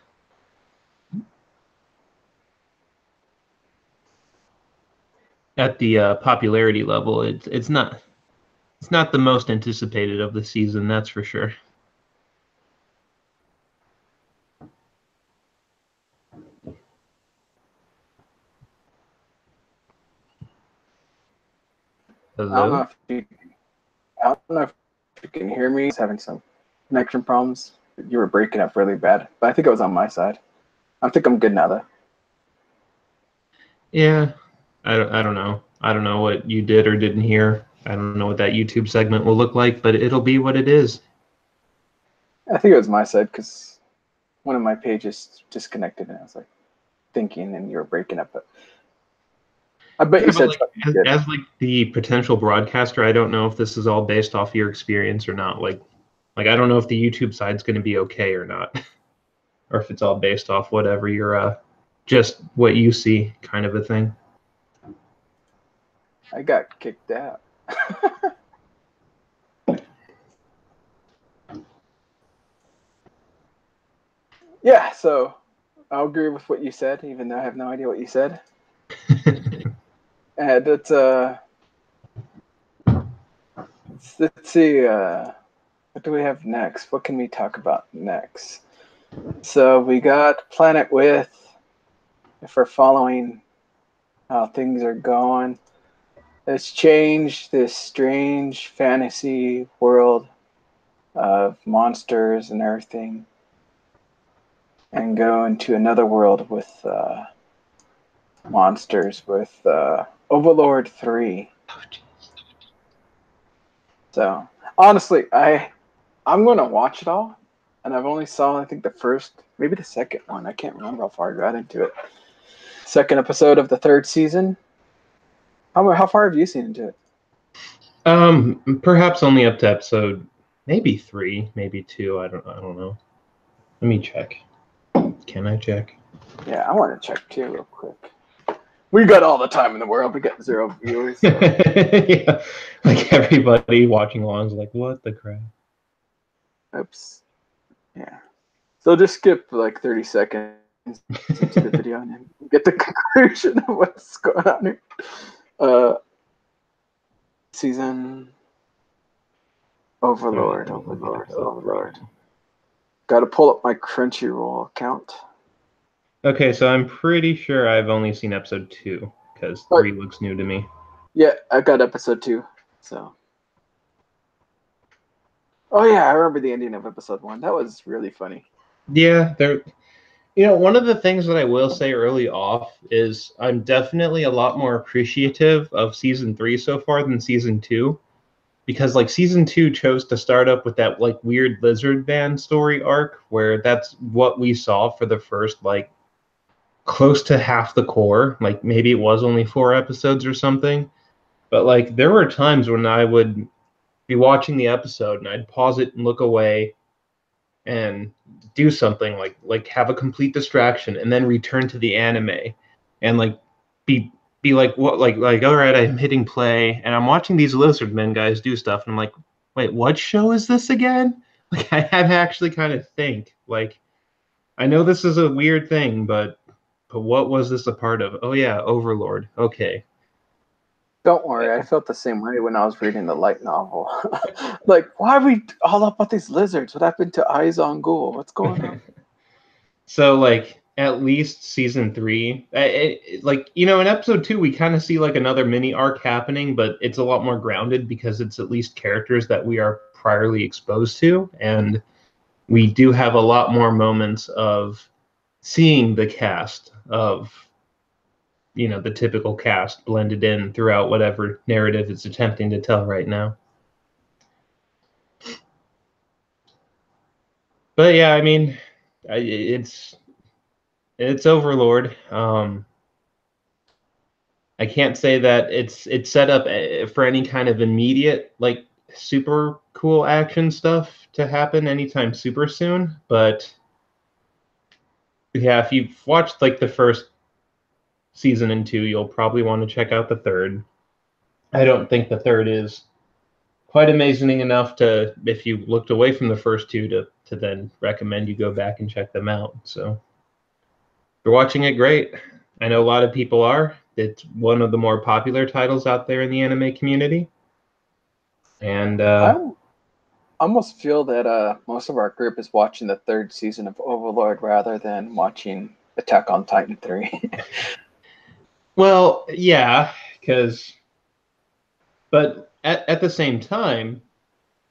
At the popularity level, it's not the most anticipated of the season, that's for sure. Hello? I don't know if you can hear me. I was having some connection problems. You were breaking up really bad, but I think it was on my side. I think I'm good now, though. Yeah, I don't know. I don't know what you did or didn't hear. I don't know what that YouTube segment will look like, but it'll be what it is. I think it was my side because one of my pages disconnected, and I was like thinking, and you were breaking up. But I bet you said like, something good. as like the potential broadcaster, I don't know if this is all based off your experience or not. Like I don't know if the YouTube side's going to be okay or not, or if it's all based off whatever your just what you see kind of a thing. I got kicked out. Yeah, so I'll agree with what you said, even though I have no idea what you said. And let's see, what do we have next? What can we talk about next? So we got Planet With. If we're following how things are going, let's change this strange fantasy world of monsters and everything and go into another world with monsters with Overlord 3. So honestly, I'm gonna watch it all, and I've only saw I think the first, maybe the second one. I can't remember how far I got into it. Second episode of the third season. How far have you seen into it? Perhaps only up to episode maybe 3, maybe 2. I don't know. Let me check. Can I check? Yeah, I want to check too real quick. We got all the time in the world. We got 0 viewers. So. Yeah, like everybody watching along is like, what the crap? Oops. Yeah. So just skip like 30 seconds into the video and then get the conclusion of what's going on here. Season Overlord. Got to pull up my Crunchyroll account. Okay, so I'm pretty sure I've only seen episode 2 because 3 looks new to me. Yeah, I got episode 2. So. Oh yeah, I remember the ending of episode 1. That was really funny. Yeah, one of the things that I will say early off is I'm definitely a lot more appreciative of season 3 so far than season 2. Because like season 2 chose to start up with that like weird lizard man story arc where that's what we saw for the first like close to half the core. Like maybe it was only 4 episodes or something. But like there were times when I would be watching the episode and I'd pause it and look away and do something like have a complete distraction and then return to the anime and like be like what like all right, I'm hitting play and I'm watching these lizard men guys do stuff and I'm like, wait, what show is this again? Like I had to actually kind of think like I know this is a weird thing, but what was this a part of? Oh yeah, Overlord. Okay. Don't worry, I felt the same way when I was reading the light novel. Like, why are we all up about these lizards? What happened to Eyes on Ghoul? What's going on? So like at least season 3, like in episode 2 we kind of see like another mini arc happening, but it's a lot more grounded because it's at least characters that we are priorly exposed to, and we do have a lot more moments of seeing the cast of the typical cast blended in throughout whatever narrative it's attempting to tell right now. But yeah, I mean, it's Overlord. I can't say that it's set up for any kind of immediate like super cool action stuff to happen anytime super soon, but yeah, if you've watched like the first season and 2, you'll probably want to check out the third. I don't think the third is quite amazing enough to, if you looked away from the first 2, to then recommend you go back and check them out. So if you're watching it, great. I know a lot of people are. It's one of the more popular titles out there in the anime community. And I almost feel that most of our group is watching the 3rd season of Overlord rather than watching Attack on Titan 3. well, yeah, but at the same time,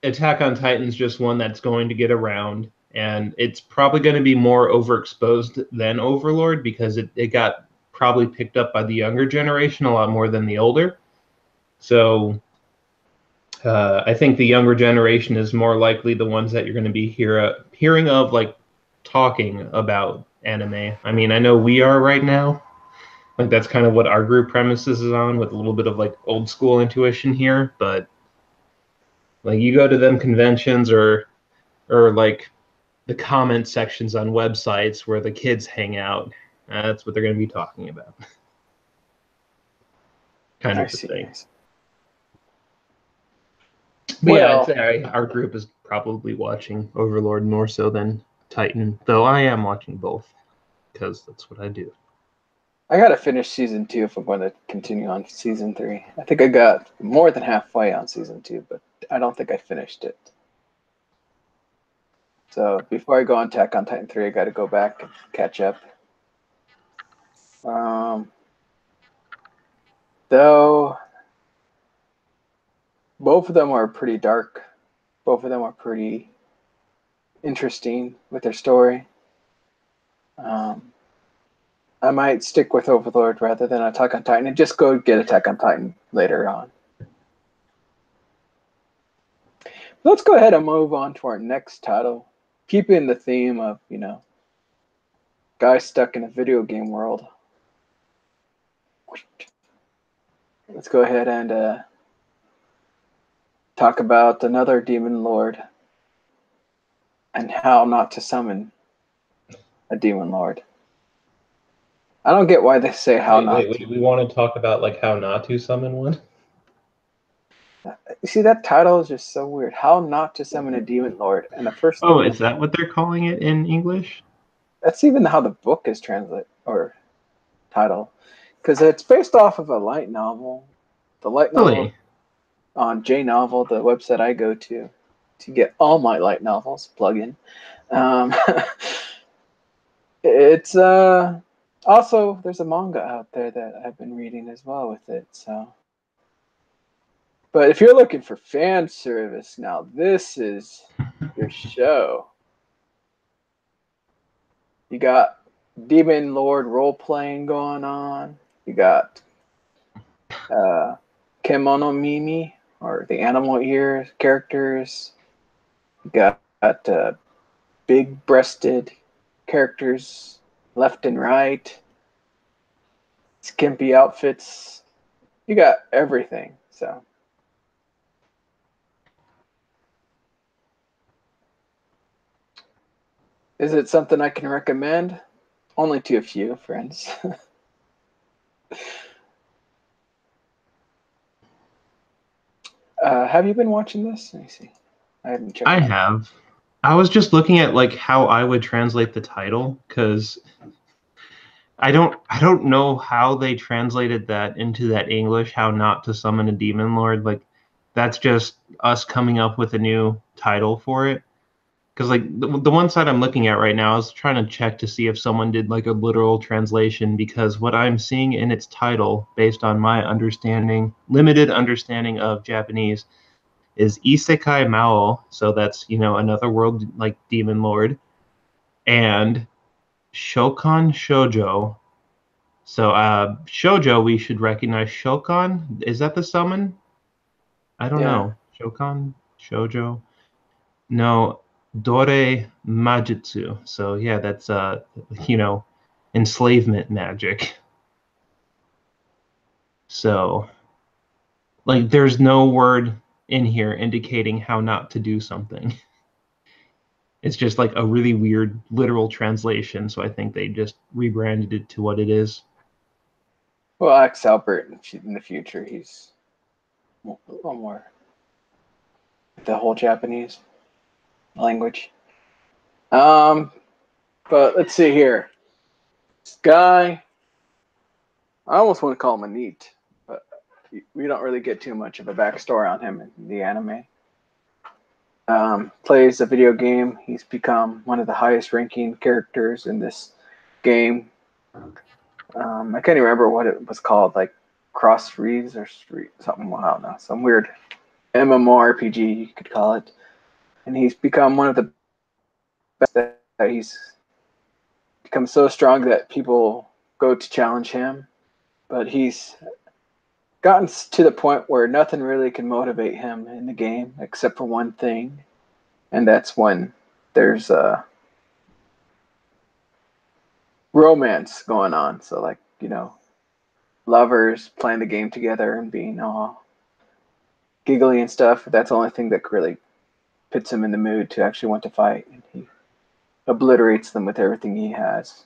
Attack on Titan's just one that's going to get around, and it's probably going to be more overexposed than Overlord because it got probably picked up by the younger generation a lot more than the older. So I think the younger generation is more likely the ones that you're going to be hearing of, like talking about anime. I mean, I know we are right now. Like that's kind of what our group premises is on, with a little bit of like old school intuition here. But like you go to them conventions or like the comment sections on websites where the kids hang out, that's what they're going to be talking about. Kind I of the see. thing. Nice. But yeah, Well, I'd say our group is probably watching Overlord more so than Titan, though I am watching both because that's what I do. I gotta finish season 2 if I'm going to continue on season 3. I think I got more than halfway on season 2, but I don't think I finished it. So before I go on Attack on Titan 3, I gotta go back and catch up. Though both of them are pretty dark. Both of them are pretty interesting with their story. I might stick with Overlord rather than Attack on Titan and just go get Attack on Titan later on. Let's go ahead and move on to our next title. Keeping the theme of, guys stuck in a video game world. Let's go ahead and talk about another demon lord and how not to summon a demon lord. I don't get why they say how not to. We want to talk about like how not to summon one? You see, that title is just so weird. How not to summon a demon lord. And the first Oh, thing is that what they're calling it in English? that's even how the book is translated or title. Because it's based off of a light novel. The light novel Really? on JNovel, the website I go to get all my light novels plug-in. Um, it's also there's a manga out there that I've been reading as well with it. So, but if you're looking for fan service, now this is your show. You got Demon Lord role playing going on. You got uh, Kemono Mimi or the animal ear characters. You got big breasted characters left and right. Skimpy outfits. You got everything. So is it something I can recommend? Only to a few friends. Have you been watching this? Let me see. I haven't checked I mine. have. I was just looking at like how I would translate the title because I don't know how they translated that into that English, how not to summon a demon lord. Like that's just us coming up with a new title for it. Because like the one site I'm looking at right now, I was trying to check to see if someone did like a literal translation because what I'm seeing in its title, based on my understanding, limited understanding of Japanese, is Isekai Mao. So that's another world like demon lord, and Shokan Shoujo. So Shoujo, we should recognize Shokan. Is that the summon? I don't Yeah. know. Shokan Shoujo. No, Dore Majutsu. So yeah, that's you know, enslavement magic. So like there's no word in here indicating how not to do something. It's just like a really weird literal translation, so I think they just rebranded it to what it is. Well, Alex Albert in the future, he's a little more the whole Japanese language. Um, but let's see here. This guy, I almost want to call him a neat, but we don't really get too much of a backstory on him in the anime. Plays a video game. He's become one of the highest ranking characters in this game. I can't even remember what it was called, like Cross Reeves or Street, something. I don't know, some weird MMORPG you could call it. And he's become one of the best. That he's become so strong that people go to challenge him, but he's gotten to the point where nothing really can motivate him in the game except for one thing, and that's when there's a romance going on. So like lovers playing the game together and being all giggly and stuff. That's the only thing that really puts him in the mood to actually want to fight, and he obliterates them with everything he has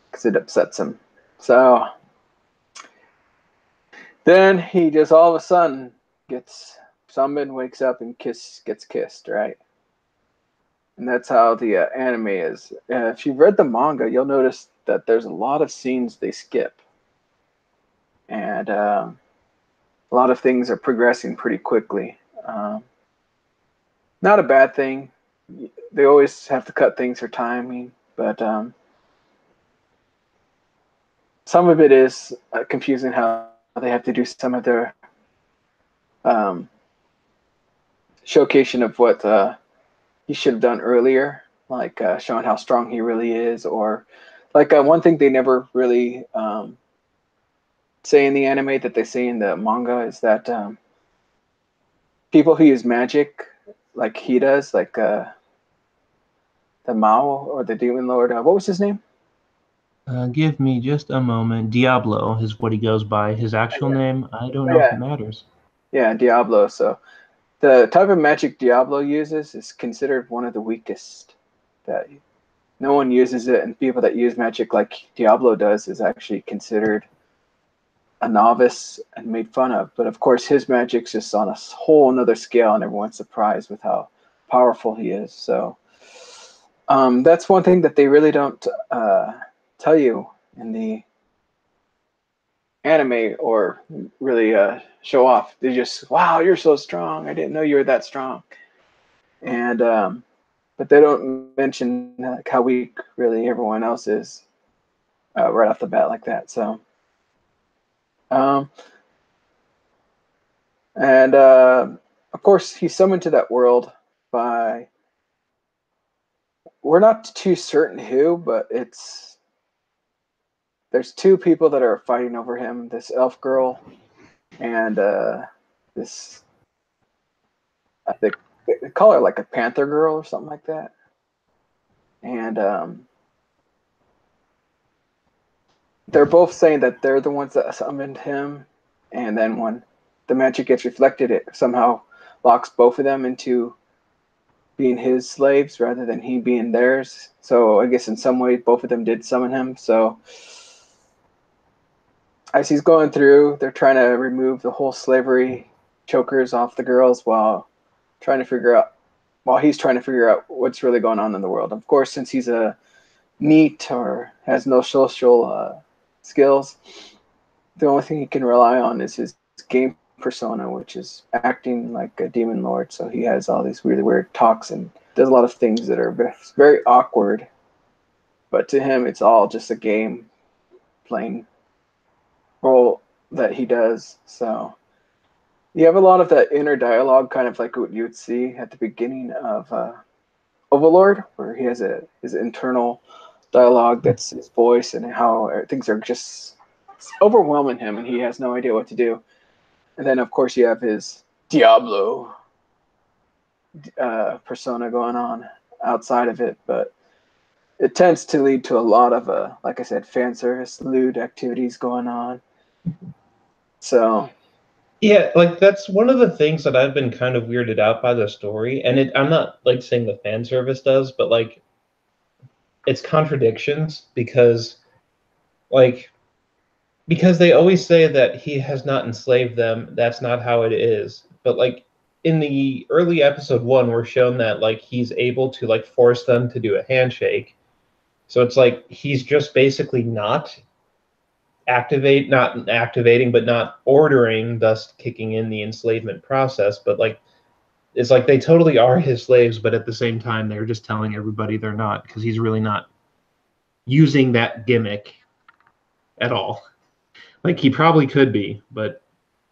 because it upsets him. So then he just all of a sudden gets summoned, wakes up, and gets kissed, right? And that's how the anime is. If you've read the manga, you'll notice that there's a lot of scenes they skip, and a lot of things are progressing pretty quickly. Not a bad thing. They always have to cut things for timing, but some of it is confusing how they have to do some of their um, showcasing of what he should have done earlier, like showing how strong he really is, or like one thing they never really say in the anime that they say in the manga is that people who use magic, like he does, like the Mao or the Demon Lord, what was his name? Give me just a moment. Diablo is what he goes by. His actual Yeah, name, I don't know if it yeah, matters. yeah, Diablo. So the type of magic Diablo uses is considered one of the weakest. That no one uses it, and people that use magic like Diablo does is actually considered a novice and made fun of. But of course, his magic's just on a whole another scale, and everyone's surprised with how powerful he is. So that's one thing that they really don't tell you in the anime or really show off. They just, wow, you're so strong. I didn't know you were that strong. And but they don't mention how weak really everyone else is right off the bat like that. So, um, and of course, he's summoned to that world by, we're not too certain who, but there's two people that are fighting over him. This elf girl and this, I think they call her like a panther girl or something like that. And they're both saying that they're the ones that summoned him. And then when the magic gets reflected, it somehow locks both of them into being his slaves rather than he being theirs. So I guess in some way both of them did summon him. So as he's going through, they're trying to remove the whole slavery chokers off the girls while he's trying to figure out what's really going on in the world. Of course, since he's a neat or has no social skills, the only thing he can rely on is his game persona, which is acting like a demon lord. So he has all these really weird talks and does a lot of things that are very awkward. But to him, it's all just a game playing role that he does. So you have a lot of that inner dialogue, kind of like what you would see at the beginning of Overlord, where he has his internal dialogue that's his voice and how things are just overwhelming him and he has no idea what to do. And then, of course, you have his Diablo persona going on outside of it, but it tends to lead to a lot of, like I said, fan service, lewd activities going on. So Yeah, like that's one of the things that I've been kind of weirded out by the story, and I'm not like saying the fan service does, but like it's contradictions like because they always say that he has not enslaved them. That's not how it is. But like in the early episode 1, we're shown that like he's able to like force them to do a handshake. So it's like he's just basically not activating, but not ordering, thus kicking in the enslavement process. But like it's like they totally are his slaves, but at the same time they're just telling everybody they're not because he's really not using that gimmick at all. Like he probably could be, but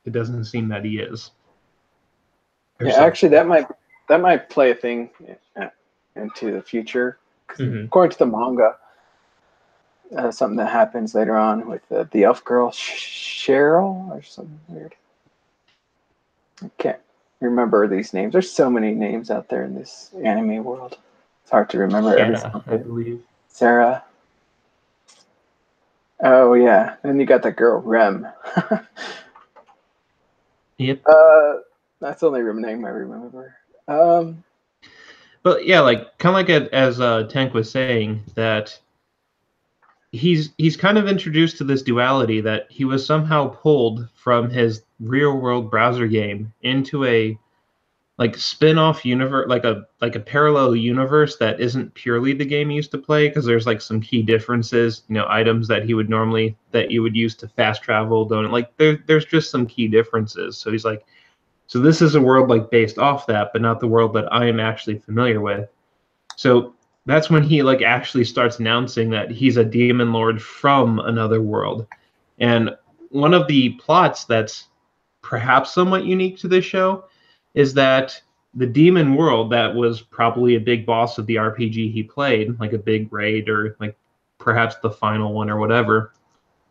it doesn't seem that he is. yeah, actually, that might play a thing into the future. Mm-hmm. According to the manga, something that happens later on with the elf girl Cheryl or something weird. I can't remember these names. There's so many names out there in this anime world. It's hard to remember every single I name. believe. Sarah. Oh yeah. Then you got that girl Rem. Yep. That's the only name I remember. But yeah, like kind of like as Tank was saying that he's kind of introduced to this duality that he was somehow pulled from his real world browser game into a like spin-off universe, like a parallel universe that isn't purely the game he used to play, because there's like some key differences, items that you would use to fast travel don't like there's just some key differences. So he's like, so this is a world like based off that, but not the world that I am actually familiar with. So that's when he like actually starts announcing that he's a demon lord from another world. And one of the plots that's perhaps somewhat unique to this show is that the demon world that was probably a big boss of the RPG he played, like a big raid or like perhaps the final one or whatever,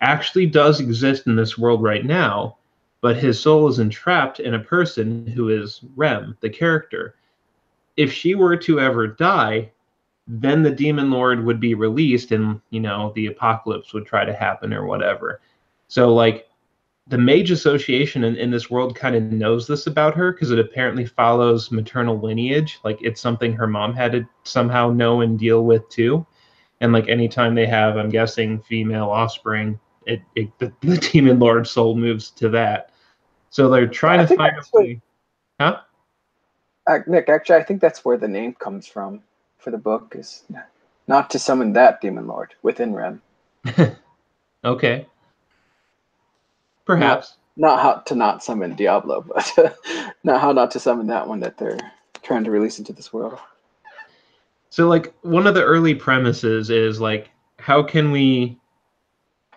actually does exist in this world right now, but his soul is entrapped in a person who is Rem, the character. If she were to ever die, then the demon lord would be released and the apocalypse would try to happen or whatever. So like the mage association in this world kind of knows this about her because it apparently follows maternal lineage. Like it's something her mom had to somehow know and deal with too. And like anytime they have, I'm guessing, female offspring, the demon lord soul moves to that. So they're trying to find a way. Huh? Nick, actually, I think that's where the name comes from for the book, is not to summon that demon lord within Rem. Okay. Perhaps. Not how to not summon Diablo, but not how not to summon that one that they're trying to release into this world. So like one of the early premises is like, how can we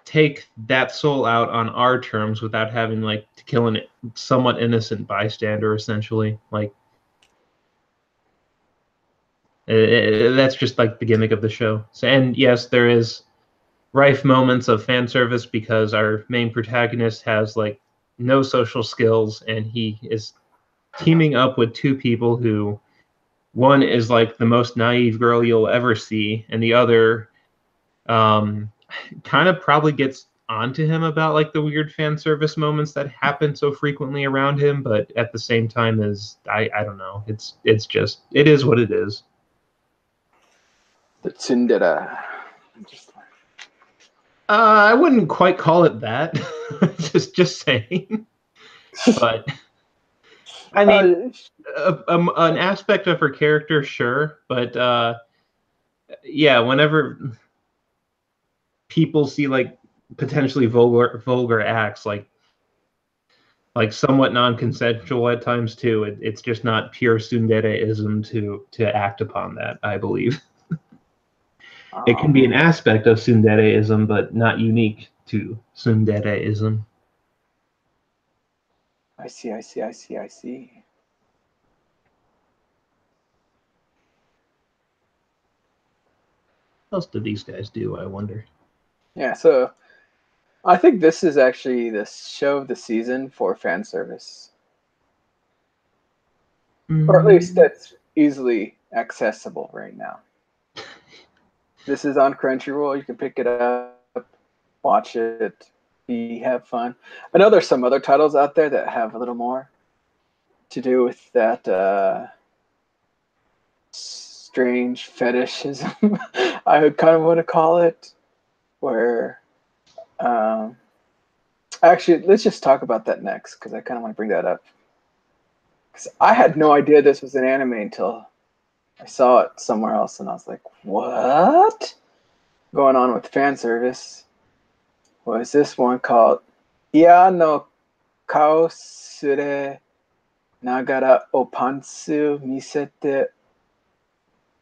take that soul out on our terms without having like to kill an somewhat innocent bystander, essentially? Like that's just like the gimmick of the show. So, and yes, there is rife moments of fan service because our main protagonist has like no social skills and he is teaming up with two people who one is like the most naive girl you'll ever see and the other um, kind of probably gets onto him about like the weird fan service moments that happen so frequently around him, but at the same time is I don't know, it's just it is what it is. The tsundere. Just I wouldn't quite call it that. just saying. But I mean, uh, an aspect of her character, sure, but yeah, whenever people see like potentially vulgar acts, like somewhat non-consensual at times too, it's just not pure tsundereism to act upon that. I believe it can be an aspect of tsundereism, but not unique to tsundereism. I see, I see, I see, I see. What else do these guys do? I wonder. Yeah, so I think this is actually the show of the season for fan service, or at least Mm, that's easily accessible right now. This is on Crunchyroll. You can pick it up, watch it, have fun. I know there's some other titles out there that have a little more to do with that strange fetishism, I would kind of want to call it, where um, actually, let's just talk about that next because I kind of want to bring that up. Because I had no idea this was an anime until I saw it somewhere else, and I was like, "What?" Going on with fan service was this one called "Ia no Kao Sure Nagara o Pantsu Misete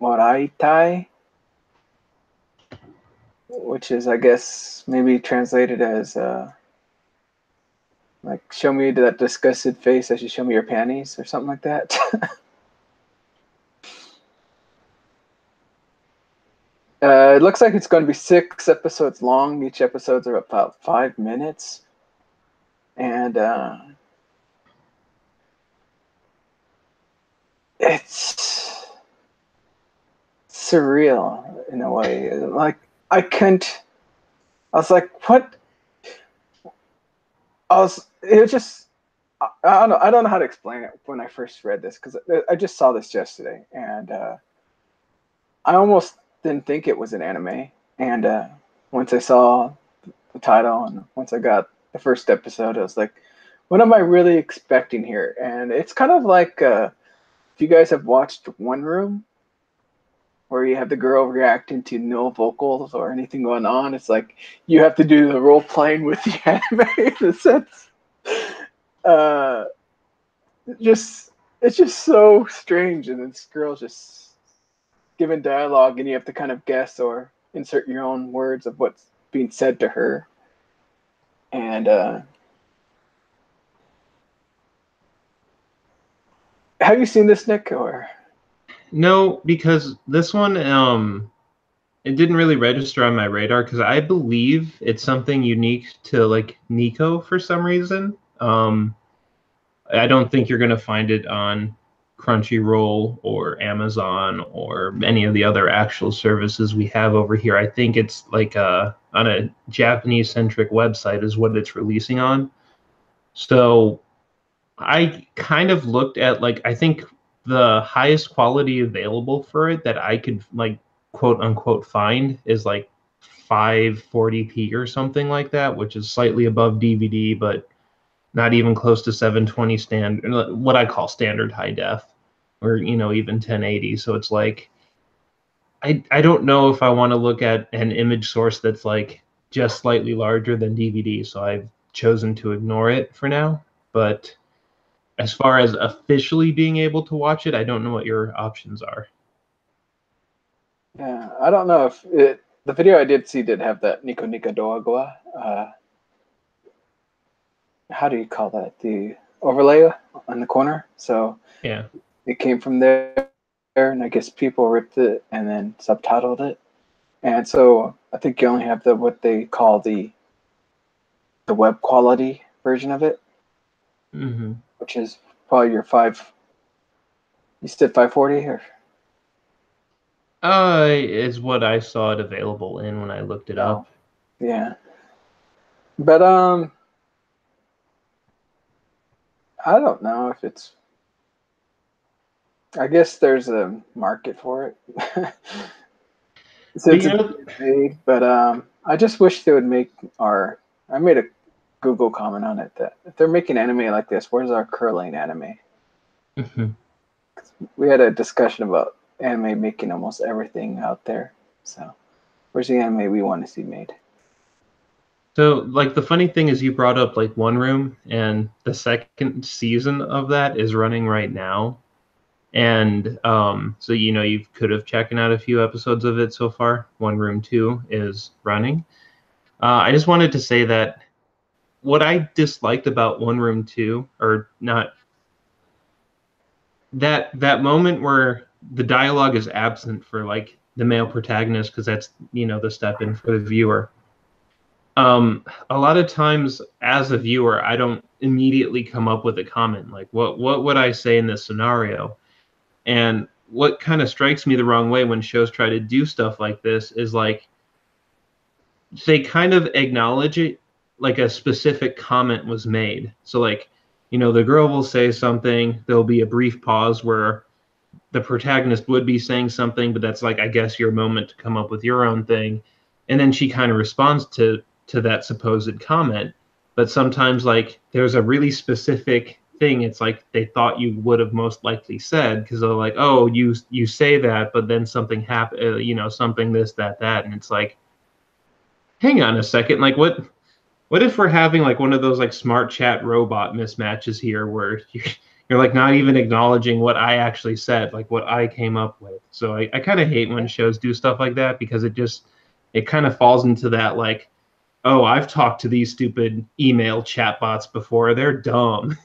Moraitai," which is, I guess, maybe translated as like "Show me that disgusted face as you show me your panties" or something like that. It looks like it's going to be 6 episodes long. Each episodes are about 5 minutes, and it's surreal in a way. Like I couldn't. I was like, "What?" I was. It was just. I don't know. I don't know how to explain it when I first read this because I just saw this yesterday, and I almost didn't think it was an anime. And once I saw the title and once I got the first episode, I was like, what am I really expecting here? And it's kind of like if you guys have watched One Room, where you have the girl reacting to no vocals or anything going on. It's like you have to do the role playing with the anime in a sense. Uh, just it's just so strange, and this girl's just given dialogue, and you have to kind of guess or insert your own words of what's being said to her. And have you seen this, Nick? Or no, because this one it didn't really register on my radar because I believe it's something unique to like Nico for some reason. I don't think you're gonna find it on Crunchyroll or Amazon or any of the other actual services we have over here. I think it's like on a Japanese centric website is what it's releasing on. So I kind of looked at like I think the highest quality available for it that I could like quote unquote find is like 540p or something like that, which is slightly above DVD, but not even close to 720 standard, what I call standard high def, or even 1080. So it's like I don't know if I want to look at an image source that's like just slightly larger than DVD. So I've chosen to ignore it for now. But as far as officially being able to watch it, I don't know what your options are. Yeah, I don't know if the video I did see did have that Nico Nika Doagwa. How do you call that? The overlay on the corner. So Yeah. it came from there, and I guess people ripped it and then subtitled it. And so I think you only have the what they call the web quality version of it, Mm-hmm. which is probably your five. You said 540 or Is what I saw it available in when I looked it no? up. Yeah, but I don't know if it's. I guess there's a market for it But since you it's know, made. But I just wish they would make our. I made a Google comment on it that if they're making anime like this, where's our curling anime? mhm. We had a discussion about anime making almost everything out there. So where's the anime we want to see made? So like the funny thing is you brought up like One Room, and the second season of that is running right now. And so you could have checked out a few episodes of it so far. One Room 2 is running. I just wanted to say that what I disliked about One Room 2, or not, that moment where the dialogue is absent for like the male protagonist, because that's the step in for the viewer. A lot of times as a viewer, I don't immediately come up with a comment like what would I say in this scenario. And what kind of strikes me the wrong way when shows try to do stuff like this is like they kind of acknowledge it, like a specific comment was made. So like, the girl will say something, there'll be a brief pause where the protagonist would be saying something, but that's like, I guess, your moment to come up with your own thing. And then she kind of responds to that supposed comment. But sometimes like there's a really specific thing. It's like they thought you would have most likely said, because they're like, oh, you say that, but then something happened, something this, that. And it's like, hang on a second, like what if we're having like one of those like smart chat robot mismatches here where you're like not even acknowledging what I actually said, like what I came up with. So I kind of hate when shows do stuff like that, because it kind of falls into that like, oh, I've talked to these stupid email chatbots before. They're dumb,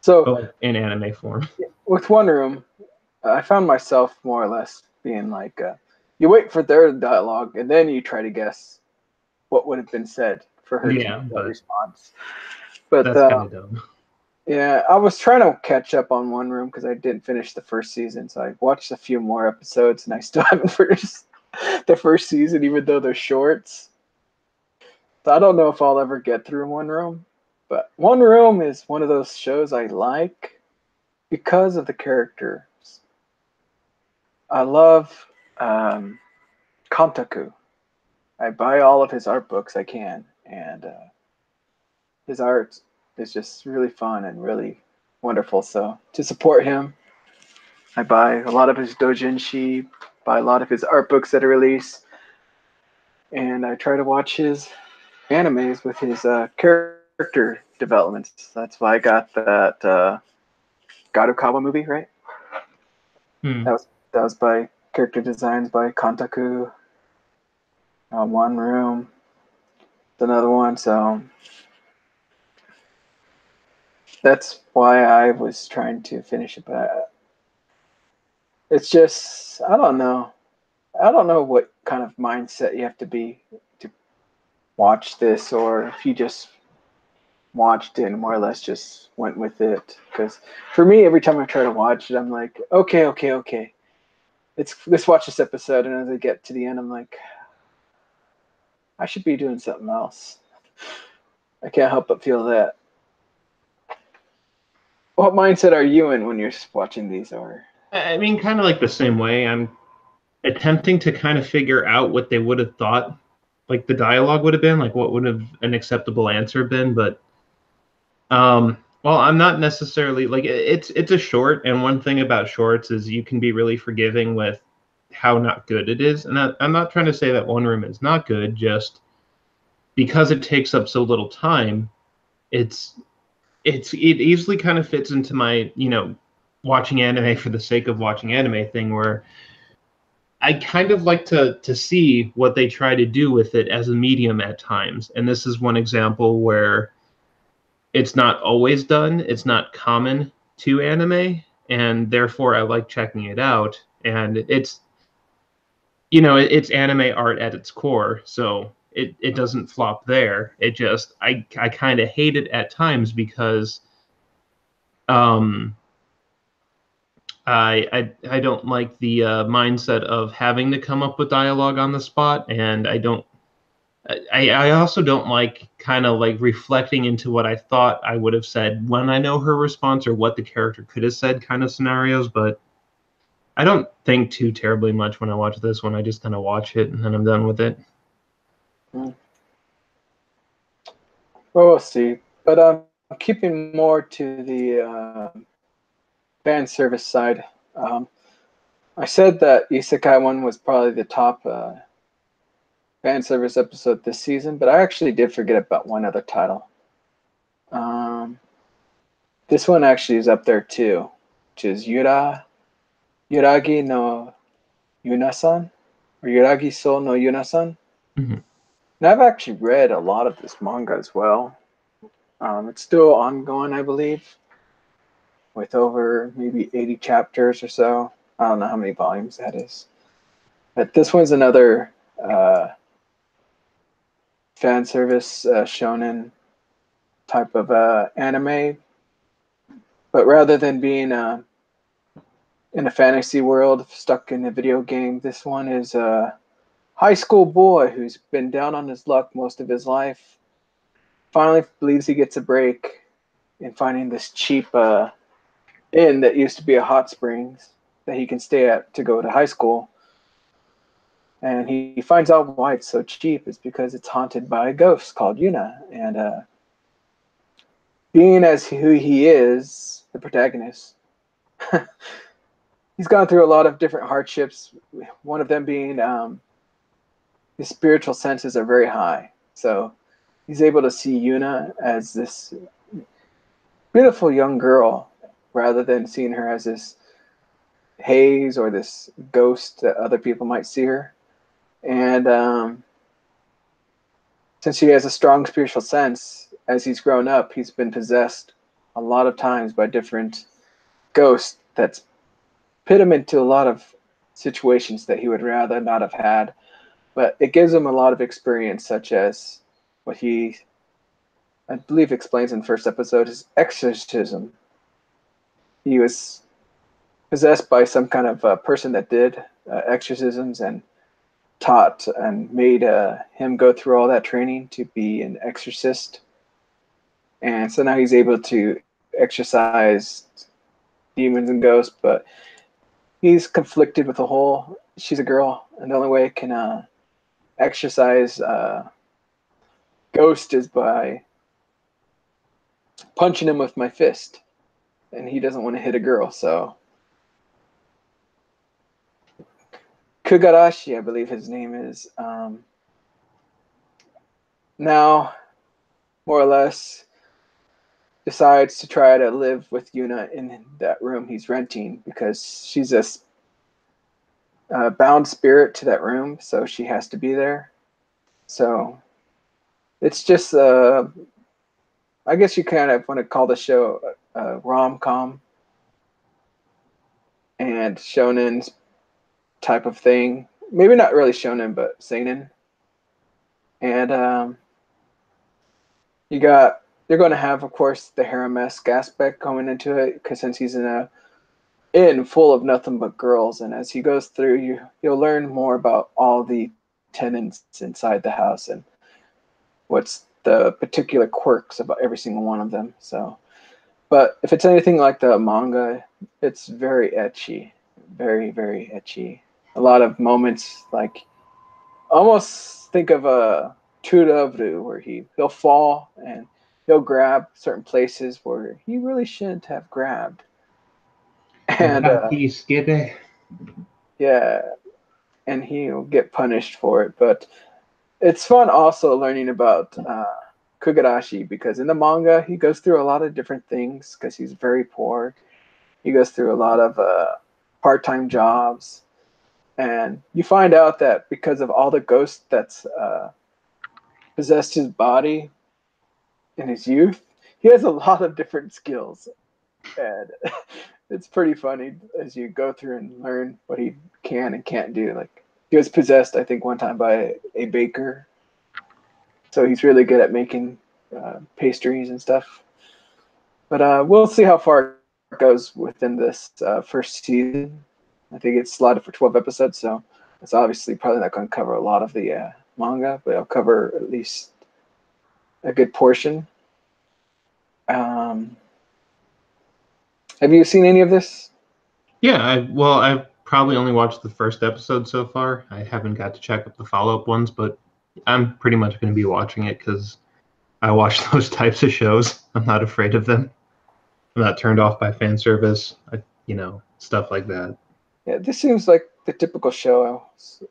So but like in anime form. with One Room, I found myself more or less being like, you wait for their dialogue and then you try to guess what would have been said for her to Yeah, make that but response. But that's kind of dumb. yeah, I was trying to catch up on One Room because I didn't finish the first season, so I watched a few more episodes and I still haven't finished the first season, even though they're shorts. So I don't know if I'll ever get through One Room, but One Room is one of those shows I like because of the characters. I love Kantaku. I buy all of his art books I can, and his art is just really fun and really wonderful. So to support him, I buy a lot of his doujinshi, buy a lot of his art books that are released, and I try to watch his animes with his character developments. That's why I got that Garukawa movie, right? Hmm. That was by character designs by Kantaku. One Room, another one. So that's why I was trying to finish it, but it's just I don't know. I don't know what kind of mindset you have to be to watch this, or if you just watched it and more or less just went with it. Because for me, every time I try to watch it, I'm like, okay, okay, okay. Let's watch this episode, and as I get to the end, I'm like, I should be doing something else. I can't help but feel that. What mindset are you in when you're watching these? Or I mean, kind of like the same way. I'm attempting to kind of figure out what they would have thought, like the dialogue would have been, like what would have an acceptable answer been. But well, I'm not necessarily like it's a short, and one thing about shorts is you can be really forgiving with how not good it is. And I'm not trying to say that One Room is not good, just because it takes up so little time. It's it easily kind of fits into my watching anime for the sake of watching anime thing, where I kind of like to see what they try to do with it as a medium at times. And this is one example where it's not always done. It's not common to anime, and therefore I like checking it out. And it's it's anime art at its core, so it doesn't flop there. It just I kind of hate it at times because um I don't like the mindset of having to come up with dialogue on the spot, and I also don't like kind of like reflecting into what I thought I would have said when I know her response or what the character could have said kind of scenarios. But I don't think too terribly much when I watch this one. I just kind of watch it and then I'm done with it. Well, we'll see. But keeping more to the fan service side, I said that Isekai one was probably the top fan service episode this season, but I actually did forget about one other title. This one actually is up there too, which is Yuragi no Yunasan, or Yuragi So no Yunasan. Mm-hmm. And I've actually read a lot of this manga as well. It's still ongoing, I believe, with over maybe 80 chapters or so. I don't know how many volumes that is. But this one's another fan service shonen type of anime. But rather than being in a fantasy world stuck in a video game, this one is a high school boy who's been down on his luck most of his life. Finally believes he gets a break in finding this cheap inn that used to be a hot springs that he can stay at to go to high school. And he finds out why it's so cheap is because it's haunted by a ghost called Yuna. And being as who he is, the protagonist, he's gone through a lot of different hardships. One of them being his spiritual senses are very high. So he's able to see Yuna as this beautiful young girl rather than seeing her as this haze or this ghost that other people might see her. And since he has a strong spiritual sense, as he's grown up, he's been possessed a lot of times by different ghosts that's put him into a lot of situations that he would rather not have had. But it gives him a lot of experience, such as what he, I believe, explains in the first episode, his exorcism. He was possessed by some kind of person that did exorcisms and taught and made him go through all that training to be an exorcist. And so now he's able to exorcise demons and ghosts, but he's conflicted with the whole, she's a girl, and the only way it can exorcise ghost is by punching him with my fist. And he doesn't want to hit a girl, so Kugarashi, I believe his name is, now more or less decides to try to live with Yuna in that room he's renting because she's a bound spirit to that room, so she has to be there. So it's just, I guess you kind of want to call the show rom-com and shonen type of thing. Maybe not really shonen, but seinen. And you're going to have, of course, the harem-esque aspect coming into it, because since he's in a inn full of nothing but girls, and as he goes through, you'll learn more about all the tenants inside the house and what's the particular quirks about every single one of them. So, but if it's anything like the manga, it's very ecchi, very, very ecchi. A lot of moments, like, almost think of a Turavru, where he'll fall and he'll grab certain places where he really shouldn't have grabbed. And yeah, and he'll get punished for it. But it's fun also learning about Kugarashi, because in the manga he goes through a lot of different things because he's very poor. He goes through a lot of part-time jobs, and you find out that because of all the ghosts that's possessed his body in his youth, he has a lot of different skills, and it's pretty funny as you go through and learn what he can and can't do. Like he was possessed, I think, one time by a baker, so he's really good at making pastries and stuff. But we'll see how far it goes within this first season. I think it's slotted for 12 episodes, so it's obviously probably not going to cover a lot of the manga, but I'll cover at least a good portion. Have you seen any of this? Yeah, I've probably only watched the first episode so far. I haven't got to check up the follow-up ones, but I'm pretty much going to be watching it because I watch those types of shows. I'm not afraid of them. I'm not turned off by fan service, stuff like that. Yeah, this seems like the typical show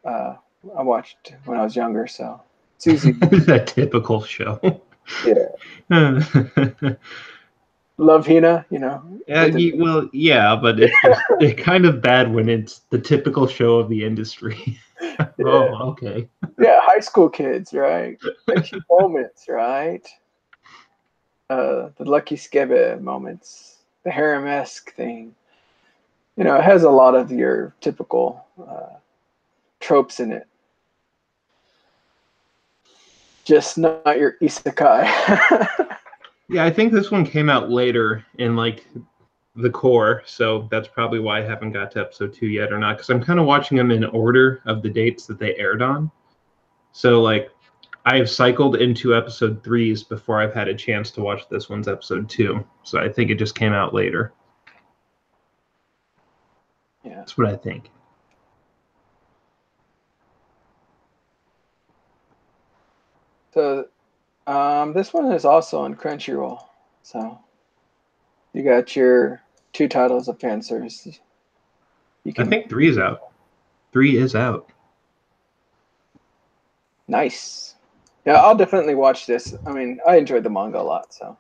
I watched when I was younger, so it's easy. That typical show. Yeah. Love Hina, you know. Well, yeah, but it's kind of bad when it's the typical show of the industry. Yeah. Oh, okay. Yeah, high school kids, right? Ecchi moments, right? The Lucky Skebe moments, the harem-esque thing. You know, it has a lot of your typical tropes in it. Just not your isekai. Yeah, I think this one came out later in like the core, so that's probably why I haven't got to episode 2 yet or not, because I'm kind of watching them in order of the dates that they aired on. So like I've cycled into episode 3s before I've had a chance to watch this one's episode 2. So I think it just came out later. Yeah. That's what I think. So this one is also on Crunchyroll. So you got your 2 titles of fan service. I think 3 is out. 3 is out. Nice. Yeah, I'll definitely watch this. I mean, I enjoyed the manga a lot, so.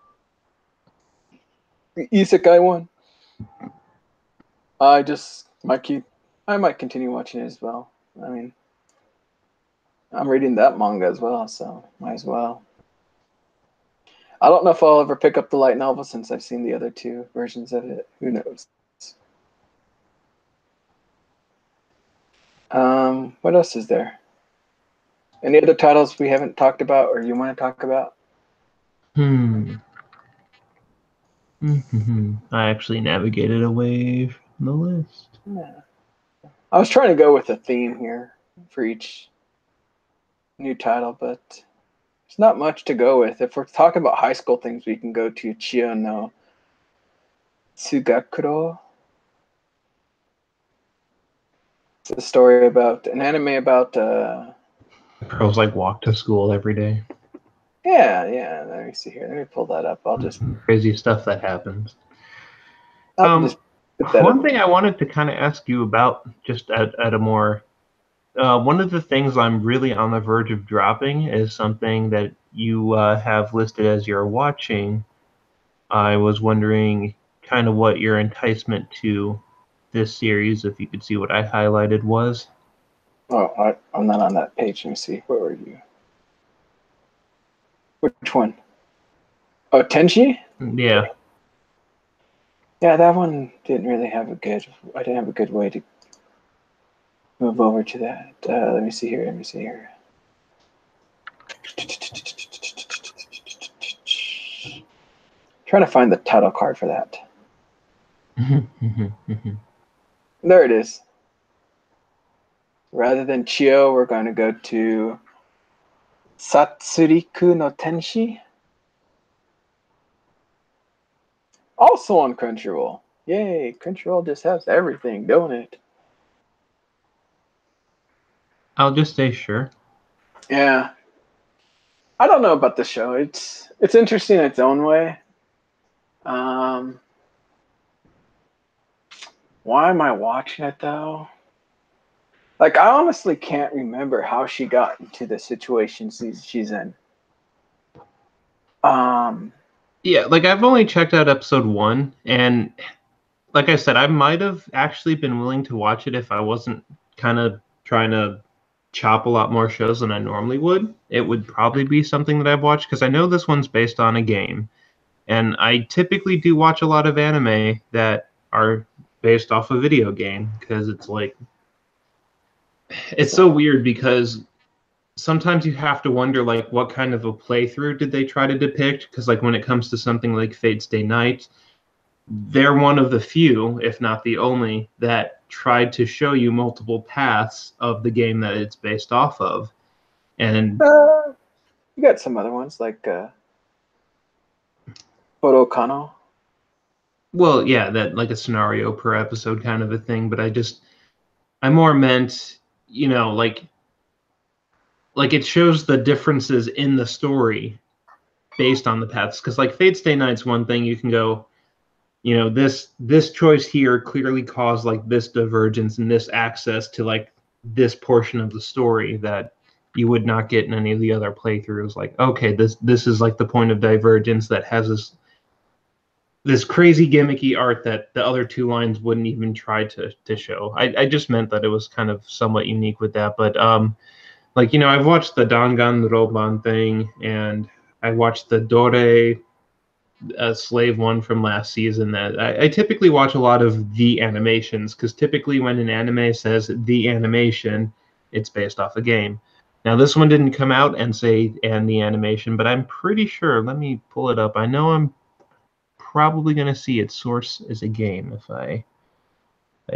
The Isekai one. I might continue watching it as well. I mean, I'm reading that manga as well, so might as well. I don't know if I'll ever pick up the light novel since I've seen the other 2 versions of it. Who knows? What else is there? Any other titles we haven't talked about or you want to talk about? I actually navigated away from the list. Yeah. I was trying to go with a theme here for each new title, but there's not much to go with. If we're talking about high school things, we can go to Chiyo no Tsugakuro. It's a story about an anime about Girls like walk to school every day. yeah. Let me see here. Let me pull that up. I'll just crazy stuff that happens. One thing I wanted to kind of ask you about, just at a more, one of the things I'm really on the verge of dropping is something that you have listed as you're watching. I was wondering kind of what your enticement to this series, if you could see what I highlighted, was. Oh, I'm not on that page. Let me see. Where were you? Which one? Oh, Tenchi? Yeah. Yeah, that one didn't really have I didn't have a good way to move over to that. Let me see here. Trying to find the title card for that. There it is. Rather than Chiyo, we're going to go to Satsuriku no Tenshi. Also on Crunchyroll. Yay, Crunchyroll just has everything, don't it? I'll just say sure. Yeah. I don't know about the show. It's interesting in its own way. Why am I watching it though? Like, I honestly can't remember how she got into the situation she's in. Yeah, like I've only checked out episode 1, and like I said, I might have actually been willing to watch it if I wasn't kind of trying to chop a lot more shows than I normally would, it would probably be something that I've watched, because I know this one's based on a game. And I typically do watch a lot of anime that are based off a video game, because it's like, it's so weird, because sometimes you have to wonder, like, what kind of a playthrough did they try to depict? Because, like, when it comes to something like Fate Stay Night, they're one of the few, if not the only, that tried to show you multiple paths of the game that it's based off of. And You got some other ones like Photo Kano. well, yeah, that like a scenario per episode kind of a thing. But I more meant, like it shows the differences in the story based on the paths. Because like Fate Stay Night's one thing, you can go, this choice here clearly caused like this divergence and this access to like this portion of the story that you would not get in any of the other playthroughs. Like, okay, this is like the point of divergence that has this crazy gimmicky art that the other two lines wouldn't even try to show. I just meant that it was kind of somewhat unique with that. But like, I've watched the Danganronpa thing, and I watched the Dore Slave one from last season. That I typically watch a lot of the animations, because typically when an anime says the animation, it's based off a game. Now this one didn't come out and say and the animation, but I'm pretty sure. Let me pull it up. I know I'm probably gonna see its source as a game if I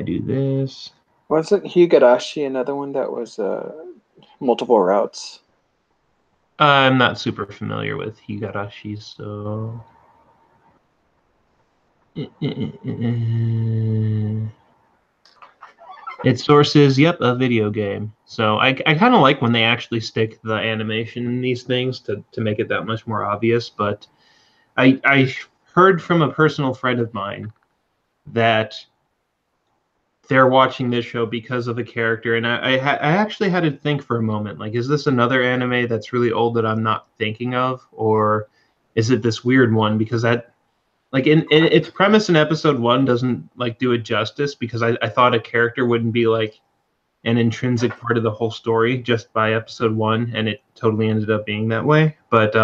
do this. Wasn't Higurashi another one that was multiple routes? I'm not super familiar with Higurashi, so its source is, yep, a video game. So I kind of like when they actually stick the animation in these things to make it that much more obvious. But I heard from a personal friend of mine that they're watching this show because of the character, and I actually had to think for a moment, like, is this another anime that's really old that I'm not thinking of, or is it this weird one? Because that, like, in its premise in episode 1 doesn't like do it justice, because I thought a character wouldn't be like an intrinsic part of the whole story just by episode 1, and it totally ended up being that way. But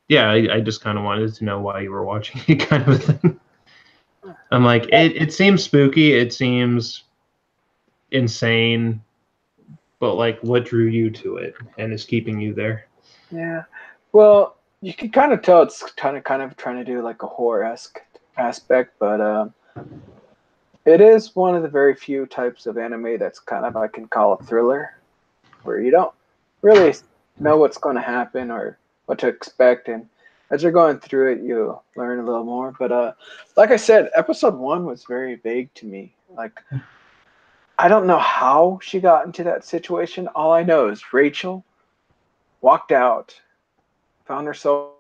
yeah, I just kind of wanted to know why you were watching it, kind of a thing. I'm like, it seems spooky, it seems insane, but like, what drew you to it and is keeping you there? Yeah. Well, you can kind of tell it's kind of trying to do like a horror-esque aspect, but it is one of the very few types of anime that's kind of, I can call a thriller, where you don't really know what's going to happen or what to expect, and as you're going through it, you learn a little more. But like I said, episode 1 was very vague to me. Like, I don't know how she got into that situation. All I know is Rachel walked out, found herself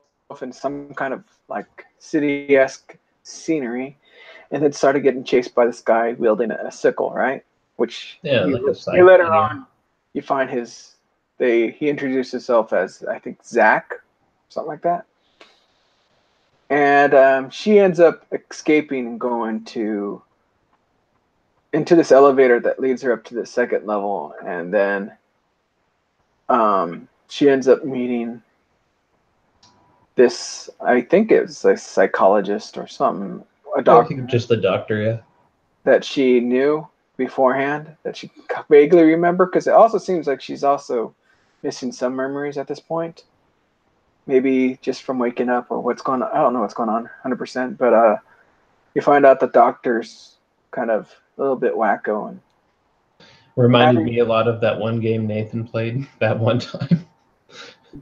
in some kind of like city-esque scenery, and then started getting chased by this guy wielding a sickle, right? Which Yeah, he, like a he later scythe, yeah. on, you find he introduced himself as, I think, Zach, something like that. And she ends up escaping and going into this elevator that leads her up to the second level, and then she ends up meeting this, I think it's a psychologist or something, a I doctor think just the doctor, yeah. that she knew beforehand, that she vaguely remember, because it also seems like she's also missing some memories at this point. Maybe just from waking up or what's going on. I don't know what's going on 100%, but you find out the doctor's kind of a little bit wacko. And Reminded having, me a lot of that one game Nathan played that one time.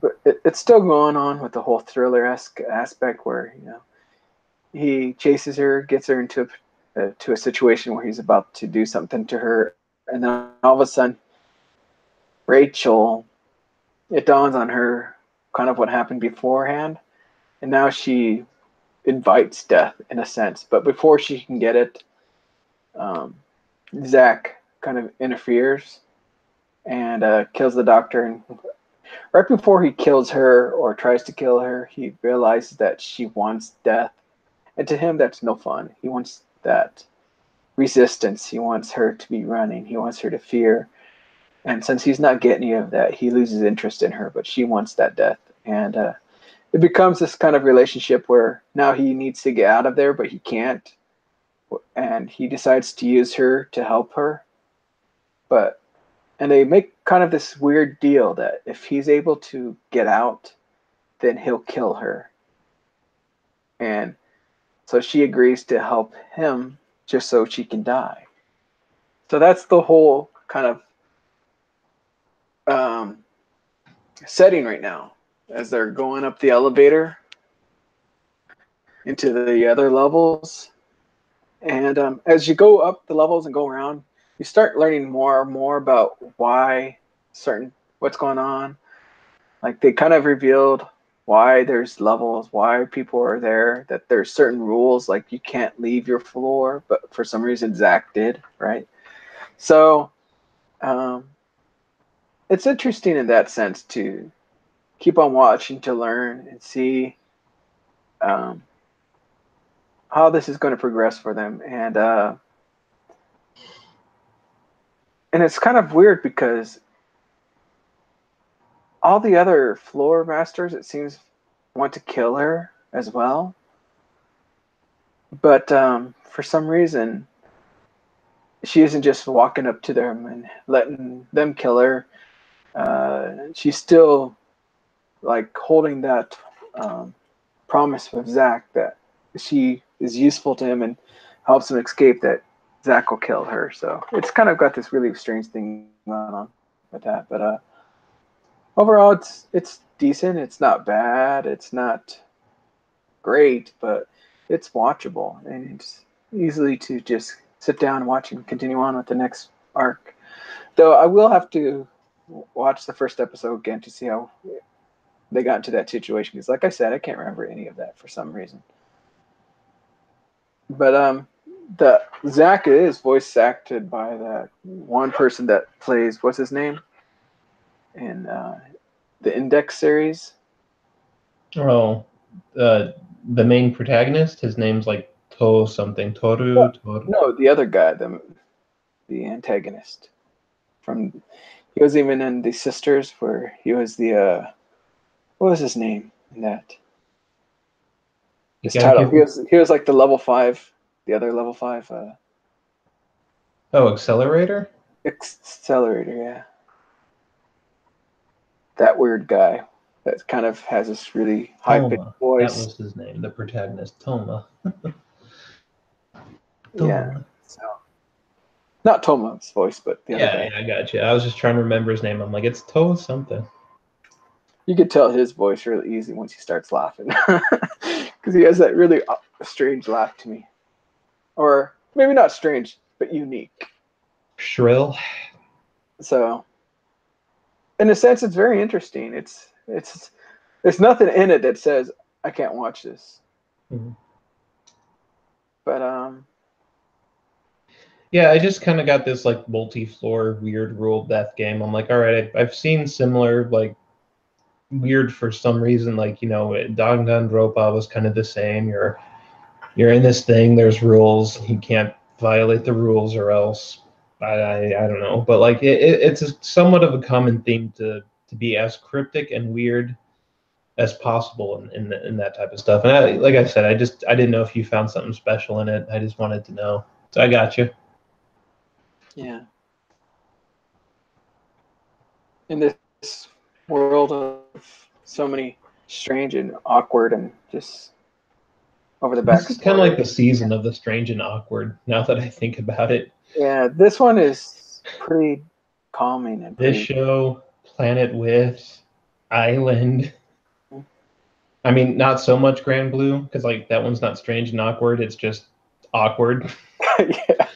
but it's still going on with the whole thriller-esque aspect where, he chases her, gets her into to a situation where he's about to do something to her, and then all of a sudden, Rachel, it dawns on her kind of what happened beforehand, and now she invites death in a sense. But before she can get it, um, Zach kind of interferes and kills the doctor. And right before he kills her or tries to kill her, he realizes that she wants death. And to him, that's no fun. He wants that resistance. He wants her to be running. He wants her to fear. And since he's not getting any of that, he loses interest in her, but she wants that death. And it becomes this kind of relationship where now he needs to get out of there, but he can't. And he decides to use her to help her. And they make kind of this weird deal that if he's able to get out, then he'll kill her. And so she agrees to help him just so she can die. So that's the whole kind of setting right now as they're going up the elevator into the other levels. And as you go up the levels and go around, you start learning more and more about what's going on. Like they kind of revealed why there's levels, why people are there, that there's certain rules, like you can't leave your floor, but for some reason Zach did, right? So it's interesting in that sense to keep on watching to learn and see how this is going to progress for them. And it's kind of weird because all the other floor masters, it seems, want to kill her as well. But for some reason, she isn't just walking up to them and letting them kill her. She's still like holding that promise with Zach that she is useful to him and helps him escape, that Zach will kill her. So it's kind of got this really strange thing going on with that. But overall, it's decent. It's not bad. It's not great, but it's watchable, and it's easily to just sit down and watch and continue on with the next arc. Though I will have to watch the first episode again to see how they got into that situation, because like I said, I can't remember any of that for some reason. But the Zach is voice acted by that one person that plays, what's his name, in the Index series. Oh, the main protagonist. His name's like something. Toru. No, the other guy, the antagonist. He was even in the Sisters, where he was the what was his name in that? His title. He was like the level 5, the other level 5. Accelerator. Accelerator, yeah. That weird guy that kind of has this really high-pitched voice. That was his name, the protagonist, Toma. Yeah. So, not Toma's voice, but the other guy. Yeah, I got you. I was just trying to remember his name. I'm like, it's Toa something. You could tell his voice really easy once he starts laughing, because he has that really strange laugh to me, or maybe not strange, but unique. Shrill. So, in a sense, it's very interesting. There's nothing in it that says I can't watch this. Mm-hmm. But yeah, I just kind of got this like multi-floor weird rule death game. I'm like, all right, I've seen similar like weird for some reason, like, you know, Danganronpa was kind of the same. You're in this thing, there's rules, you can't violate the rules or else I don't know, but like it's somewhat of a common theme to be as cryptic and weird as possible in that type of stuff. And like I said, I didn't know if you found something special in it. I just wanted to know, so I got you. Yeah. In this world of so many strange and awkward and just over the back. This is kind of like the season of the strange and awkward, now that I think about it. Yeah, this one is pretty calming. And this show, Planet With, Island. I mean, not so much Grand Blue, because like that one's not strange and awkward. It's just awkward. Yeah.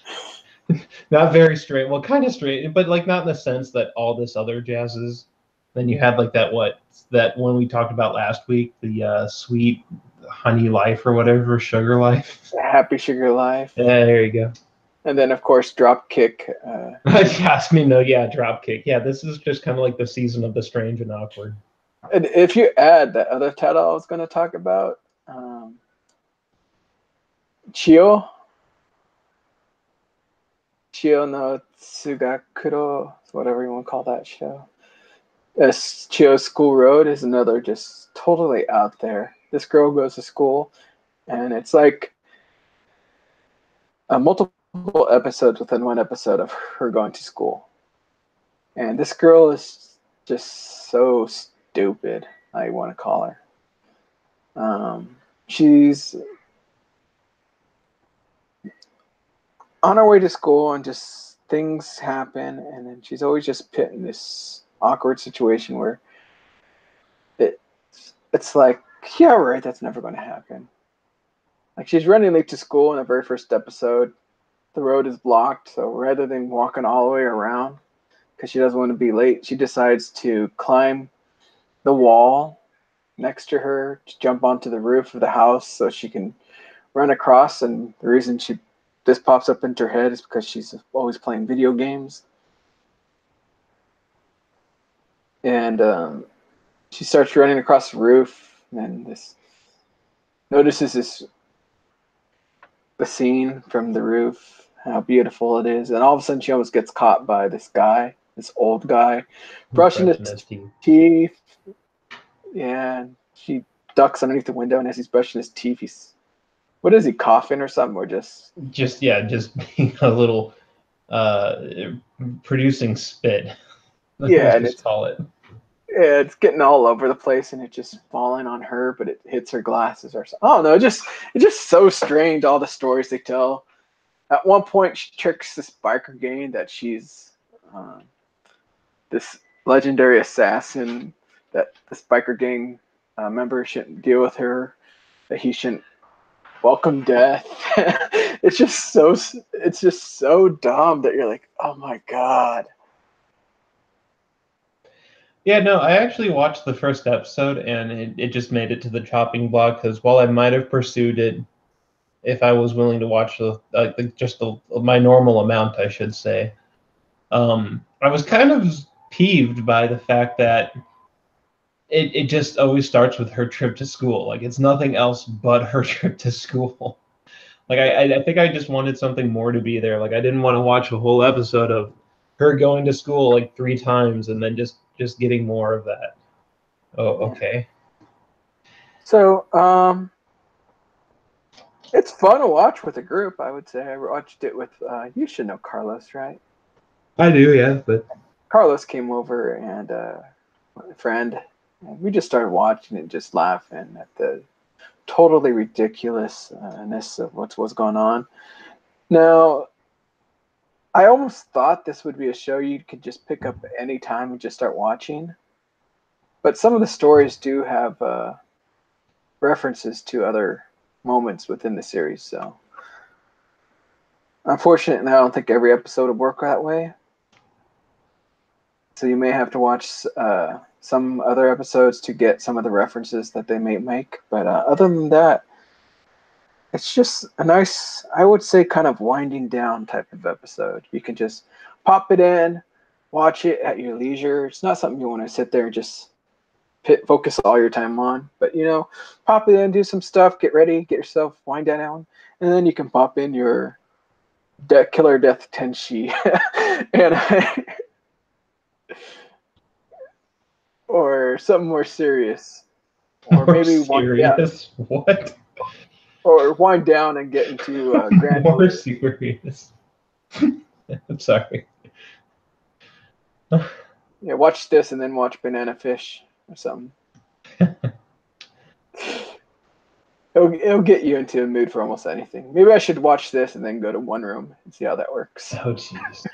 Not very straight. Well, kind of straight, but like not in the sense that all this other jazz is. Then you had like that one we talked about last week, the Sweet Honey Life or whatever, Sugar Life. Happy Sugar Life. Yeah, there you go. And then of course Dropkick. Ask me, no, yeah, Dropkick. Yeah, this is just kind of like the season of the strange and awkward. And if you add that other title I was going to talk about, Chio, Chio no Tsugakuro, whatever you want to call that show. Chio School Road is another just totally out there. This girl goes to school, and it's like multiple episodes within one episode of her going to school. And this girl is just so stupid, I want to call her. She's on her way to school, and just things happen, and then she's always just put in this awkward situation where it's like, yeah, right, that's never going to happen. Like, she's running late to school in the very first episode. The road is blocked, so rather than walking all the way around, because she doesn't want to be late, she decides to climb the wall next to her to jump onto the roof of the house so she can run across. And the reason this pops up into her head is because she's always playing video games. And she starts running across the roof, and this notices the scene from the roof, how beautiful it is, and all of a sudden she almost gets caught by this old guy, brushing his teeth. Yeah, and she ducks underneath the window, and as he's brushing his teeth, what is he, coughing or something, or just being a little producing spit. Yeah, and call it. Yeah, it's getting all over the place, and it's just falling on her, but it hits her glasses or something. Oh no, it's just so strange, all the stories they tell. At one point, she tricks this biker gang that she's this legendary assassin, that this biker gang member shouldn't deal with her, that he shouldn't welcome death. It's just so dumb that you're like, oh my god. Yeah, no, I actually watched the first episode, and it just made it to the chopping block, because while I might have pursued it if I was willing to watch my normal amount, I should say, I was kind of peeved by the fact that it just always starts with her trip to school. Like, it's nothing else but her trip to school. Like, I think I just wanted something more to be there. Like, I didn't want to watch a whole episode of her going to school like 3 times and then just getting more of that. Oh, okay. So, it's fun to watch with a group, I would say. I watched it with, you should know Carlos, right? I do, yeah. But Carlos came over, and my friend, and we just started watching and just laughing at the totally ridiculousness of what's going on. Now, I almost thought this would be a show you could just pick up at any time and just start watching. But some of the stories do have references to other moments within the series. So, unfortunately, I don't think every episode would work that way. So you may have to watch some other episodes to get some of the references that they may make. But other than that, it's just a nice, I would say, kind of winding down type of episode. You can just pop it in, watch it at your leisure. It's not something you want to sit there and just focus all your time on. But, pop it in, do some stuff, get ready, get yourself wind down, and then you can pop in your Killer Death Tenshi and or something more serious. Or maybe serious? What? Or wind down and get into Grand More serious. I'm sorry. Yeah, watch this and then watch Banana Fish or something. It'll get you into a mood for almost anything. Maybe I should watch this and then go to One Room and see how that works. Oh, jeez.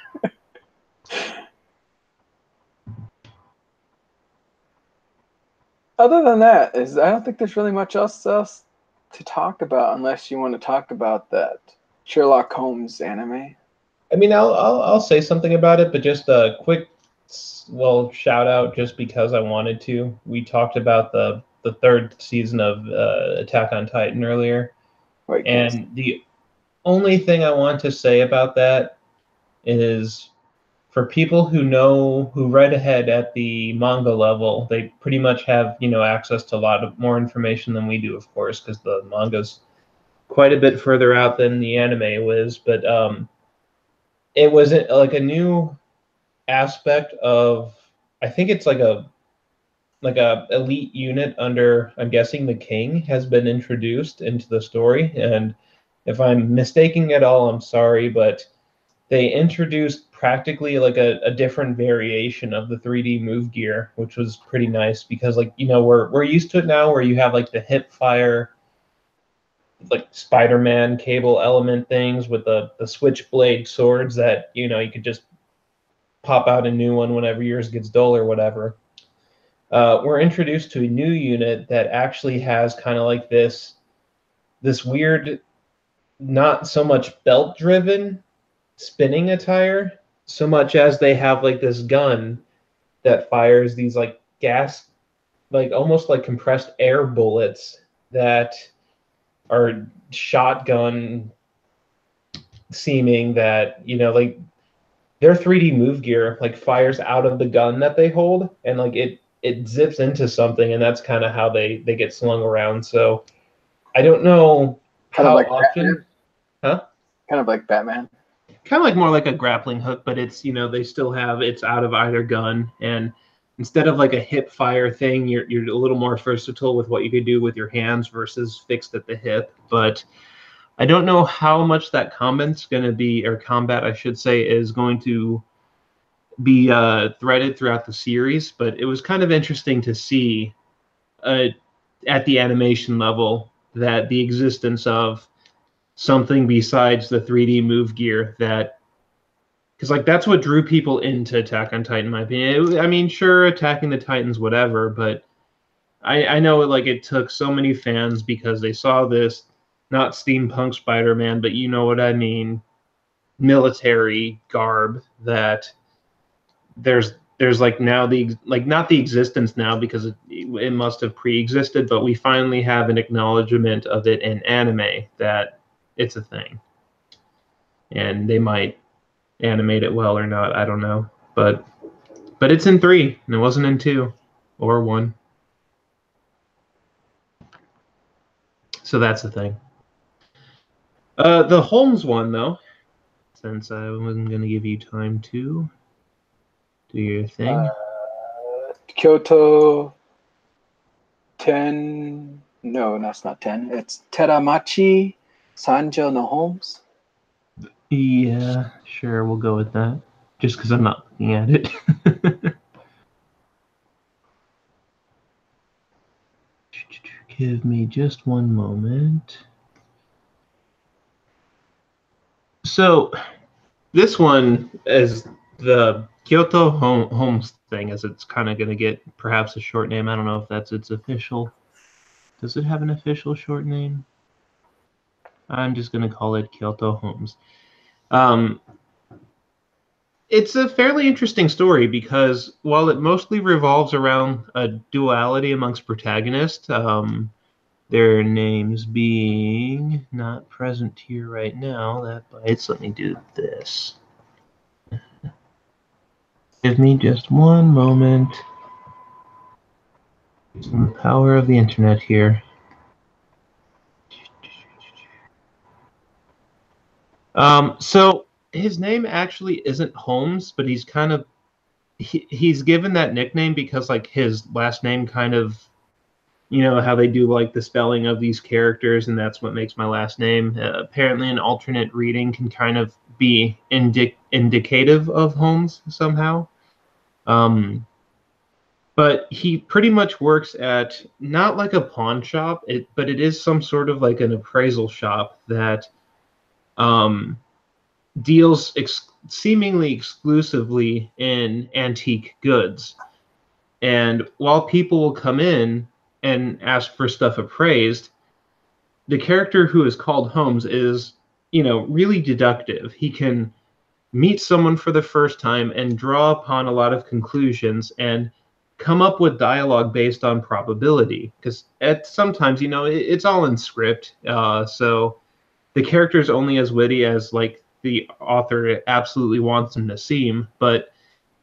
Other than that, I don't think there's really much else to talk about, unless you want to talk about that Sherlock Holmes anime. I mean, I'll say something about it, but just a quick, shout out just because I wanted to. We talked about the 3rd season of Attack on Titan earlier, Right, and the only thing I want to say about that is, for people who read ahead at the manga level, they pretty much have access to a lot of more information than we do, of course, because the manga's quite a bit further out than the anime was. But it was like a new aspect of, I think it's like a elite unit under, I'm guessing, the king has been introduced into the story. And if I'm mistaking at all, I'm sorry, but they introduced practically like a different variation of the 3D move gear, which was pretty nice because, like, you know, we're used to it now where you have like the hip fire, like Spider-Man cable element things with the switchblade swords that, you know, you could just pop out a new one whenever yours gets dull or whatever. We're introduced to a new unit that actually has kind of like this weird, not so much belt driven spinning attire, so much as they have like this gun that fires these like gas, like almost like compressed air bullets that are shotgun seeming, that, you know, like their 3D move gear like fires out of the gun that they hold, and like it zips into something, and that's kind of how they get slung around. So I don't know Kind of how like often, Batman. huh? Kind of like Batman. Kind of like more like a grappling hook, but it's, you know, they still have, it's out of either gun, and instead of like a hip fire thing, you're a little more versatile with what you could do with your hands versus fixed at the hip. But I don't know how much that combat's going to be, or combat, I should say, is going to be threaded throughout the series. But it was kind of interesting to see uh, at the animation level that the existence of something besides the 3D move gear, that, because like that's what drew people into Attack on Titan, in my opinion. I mean, sure, attacking the Titans, whatever, but I know like it took so many fans because they saw this, not steampunk Spider-Man, but you know what I mean, military garb, that there's like now the, like, not the existence now because it must have pre-existed, but we finally have an acknowledgement of it in anime that it's a thing, and they might animate it well or not, I don't know, but it's in 3 and it wasn't in 2 or 1, so that's the thing. The Holmes one, though, since I wasn't going to give you time to do your thing. Kyoto 10. No, that's not 10. It's Teramachi Sanjo no Homes. Yeah, sure, we'll go with that. Just because I'm not looking at it. Give me just one moment. So, this one is the Kyoto Homes thing, as it's kind of going to get perhaps a short name. I don't know if that's its official. Does it have an official short name? I'm just going to call it Kyoto Homes. It's a fairly interesting story because while it mostly revolves around a duality amongst protagonists, their names being not present here right now, that bites. Let me do this. Give me just one moment. Some power of the internet here. So his name actually isn't Holmes, but he's kind of he's given that nickname because like his last name kind of, you know how they do like the spelling of these characters, and that's what makes my last name. Apparently, an alternate reading can kind of be indicative of Holmes somehow. But he pretty much works at not like a pawn shop, but it is some sort of like an appraisal shop that um, deals seemingly exclusively in antique goods. And while people will come in and ask for stuff appraised, the character who is called Holmes is, you know, really deductive. He can meet someone for the first time and draw upon a lot of conclusions and come up with dialogue based on probability. Because at sometimes, you know, it's all in script, so the character is only as witty as like the author absolutely wants him to seem, but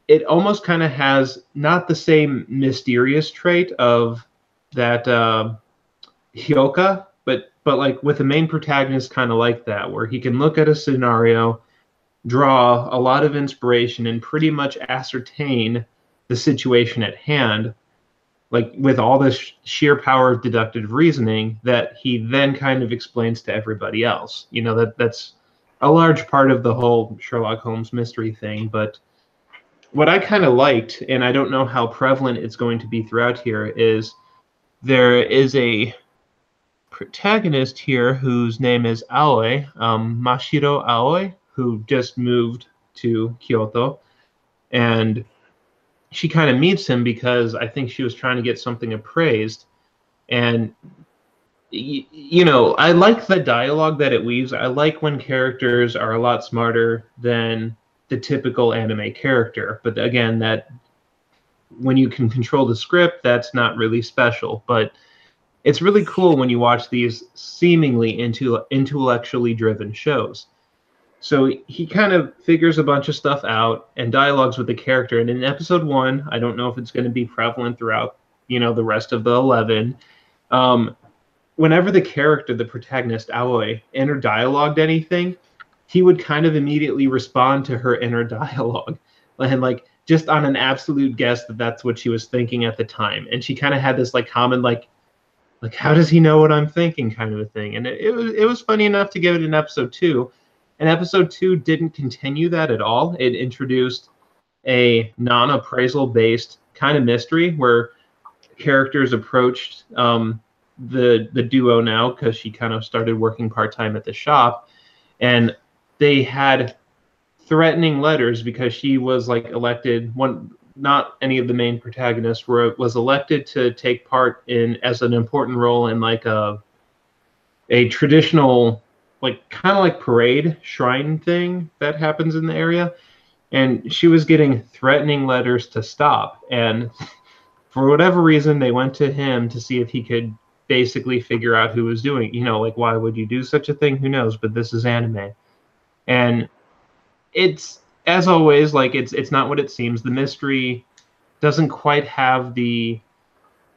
it almost kind of has not the same mysterious trait of that Hyoka, but like with the main protagonist kind of like that, where he can look at a scenario, draw a lot of inspiration and pretty much ascertain the situation at hand, like with all this sheer power of deductive reasoning that he then kind of explains to everybody else. You know, that's a large part of the whole Sherlock Holmes mystery thing. But what I kind of liked, and I don't know how prevalent it's going to be throughout here, is there is a protagonist here whose name is Aoi, Mashiro Aoi, who just moved to Kyoto, and she kind of meets him because I think she was trying to get something appraised. And you know, I like the dialogue that it weaves. I like when characters are a lot smarter than the typical anime character. But again, that when you can control the script, that's not really special. But it's really cool when you watch these seemingly intellectually driven shows. So he kind of figures a bunch of stuff out and dialogues with the character. And in episode 1, I don't know if it's going to be prevalent throughout, you know, the rest of the 11. Whenever the character, the protagonist, Aoi, inner dialogued anything, he would kind of immediately respond to her inner dialogue. And like just on an absolute guess that that's what she was thinking at the time. And she kind of had this like common like how does he know what I'm thinking kind of a thing. And it was funny enough to give it an episode 2. And episode 2 didn't continue that at all. It introduced a non-appraisal based kind of mystery where characters approached the duo now, because she kind of started working part-time at the shop, and they had threatening letters because she was like elected one, not any of the main protagonists was elected to take part in as an important role in like a traditional like kind of like parade shrine thing that happens in the area, and she was getting threatening letters to stop. And for whatever reason, they went to him to see if he could basically figure out who was doing, you know, like why would you do such a thing? Who knows? But this is anime. And it's, as always, like it's not what it seems. The mystery doesn't quite have the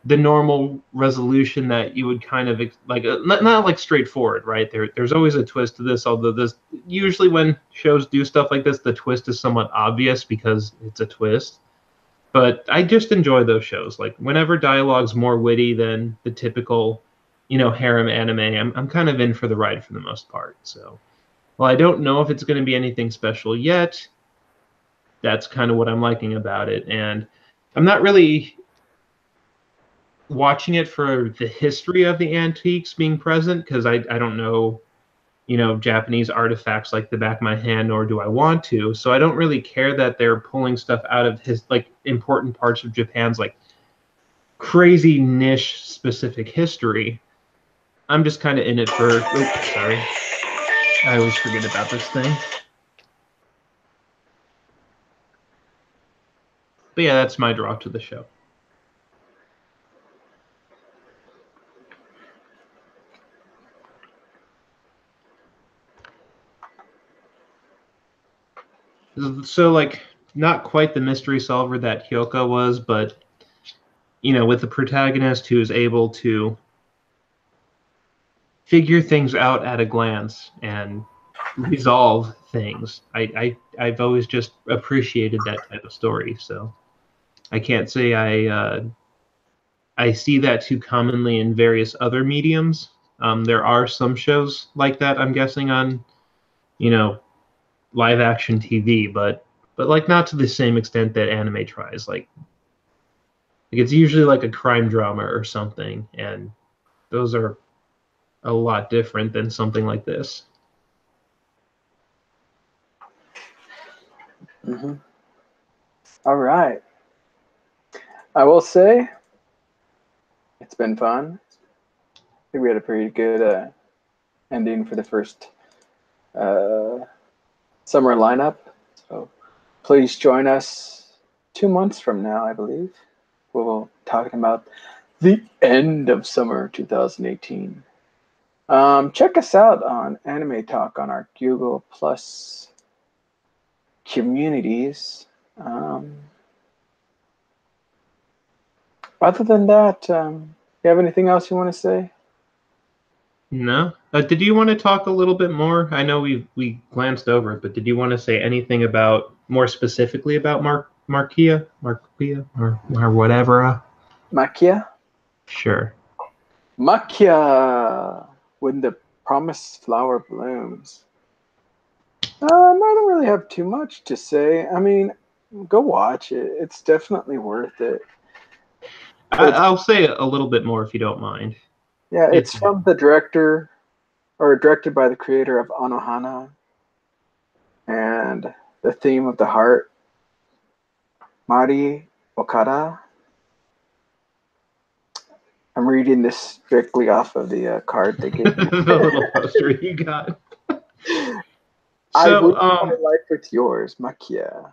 normal resolution that you would kind of like, not like straightforward, right? There's always a twist to this, although this usually when shows do stuff like this, the twist is somewhat obvious because it's a twist. But I just enjoy those shows. Like whenever dialogue's more witty than the typical, you know, harem anime, I'm kind of in for the ride for the most part. So, well, I don't know if it's going to be anything special yet. That's kind of what I'm liking about it, and I'm not really watching it for the history of the antiques being present because I don't know, you know, Japanese artifacts like the back of my hand, nor do I want to. So I don't really care that they're pulling stuff out of his like important parts of Japan's like crazy niche specific history. I'm just kind of in it for. Oops, sorry, I always forget about this thing. But yeah, that's my draw to the show. So like not quite the mystery solver that Hyoka was, but you know, with the protagonist who is able to figure things out at a glance and resolve things. I've always just appreciated that type of story. So I can't say I see that too commonly in various other mediums. There are some shows like that, I'm guessing, on, you know, live action TV, but like not to the same extent that anime tries. Like it's usually like a crime drama or something, and those are a lot different than something like this. Mm-hmm. All right. I will say it's been fun. I think we had a pretty good ending for the first summer lineup. So please join us 2 months from now, I believe. We'll be talking about the end of summer 2018. Check us out on Anime Talk on our Google Plus communities. Other than that, you have anything else you want to say? No. Did you want to talk a little bit more? I know we glanced over it, but did you want to say anything about more specifically about Marquia, or whatever? Makia? Sure. Makia! When the promised flower blooms. I don't really have too much to say. I mean, go watch it. It's definitely worth it. It's I'll say a little bit more if you don't mind. yeah, It's it's from the director or directed by the creator of Anohana and the theme of the heart, Mari Okada. I'm reading this strictly off of the card they gave me. the little poster you got. I So, read my life with yours, Makia.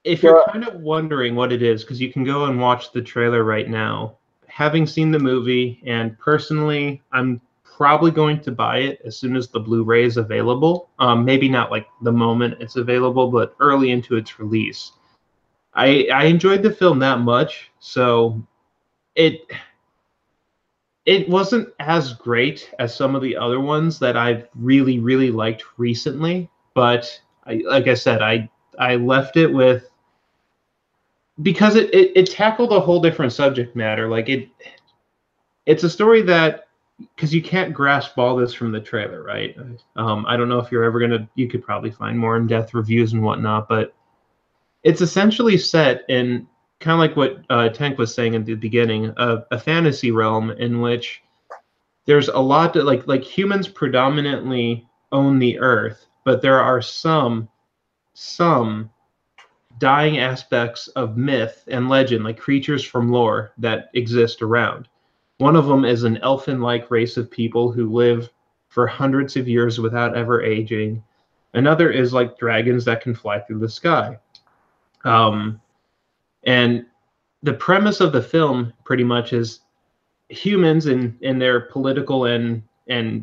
if you're So, kind of wondering what it is, because you can go and watch the trailer right now, having seen the movie, and personally, I'm probably going to buy it as soon as the Blu-ray is available. Maybe not like the moment it's available, but early into its release. I enjoyed the film that much, so it it wasn't as great as some of the other ones that I've really liked recently. But like I said, I left it with because it tackled a whole different subject matter. Like it's a story that because you can't grasp all this from the trailer, right? I don't know if you're ever gonna. You could probably find more in-depth reviews and whatnot, but it's essentially set in kind of like what Tank was saying at the beginning, a fantasy realm in which there's a lot that like humans predominantly own the Earth, but there are some dying aspects of myth and legend, like creatures from lore that exist around. One of them is an elfin-like race of people who live for hundreds of years without ever aging. Another is like dragons that can fly through the sky. Um, and the premise of the film pretty much is humans in their political and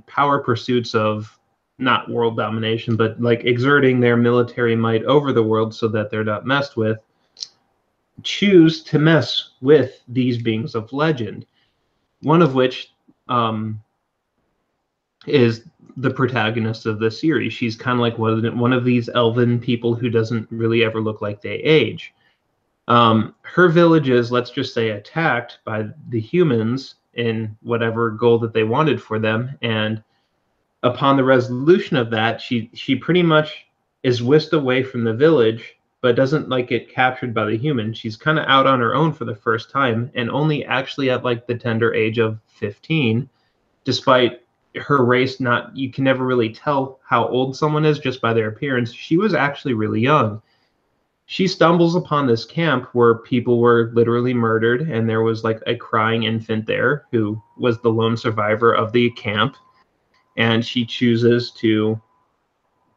power pursuits of not world domination, but like exerting their military might over the world so that they're not messed with, choose to mess with these beings of legend. One of which is the protagonist of the series. She's kind of like one of these elven people who doesn't really ever look like they age. Her village is, let's just say, attacked by the humans in whatever goal that they wanted for them, and upon the resolution of that, she pretty much is whisked away from the village, but doesn't like get captured by the humans. She's kind of out on her own for the first time, and only actually at like the tender age of 15, despite her race not you can never really tell how old someone is just by their appearance. She was actually really young. She stumbles upon this camp where people were literally murdered, and there was like a crying infant there who was the lone survivor of the camp, and she chooses to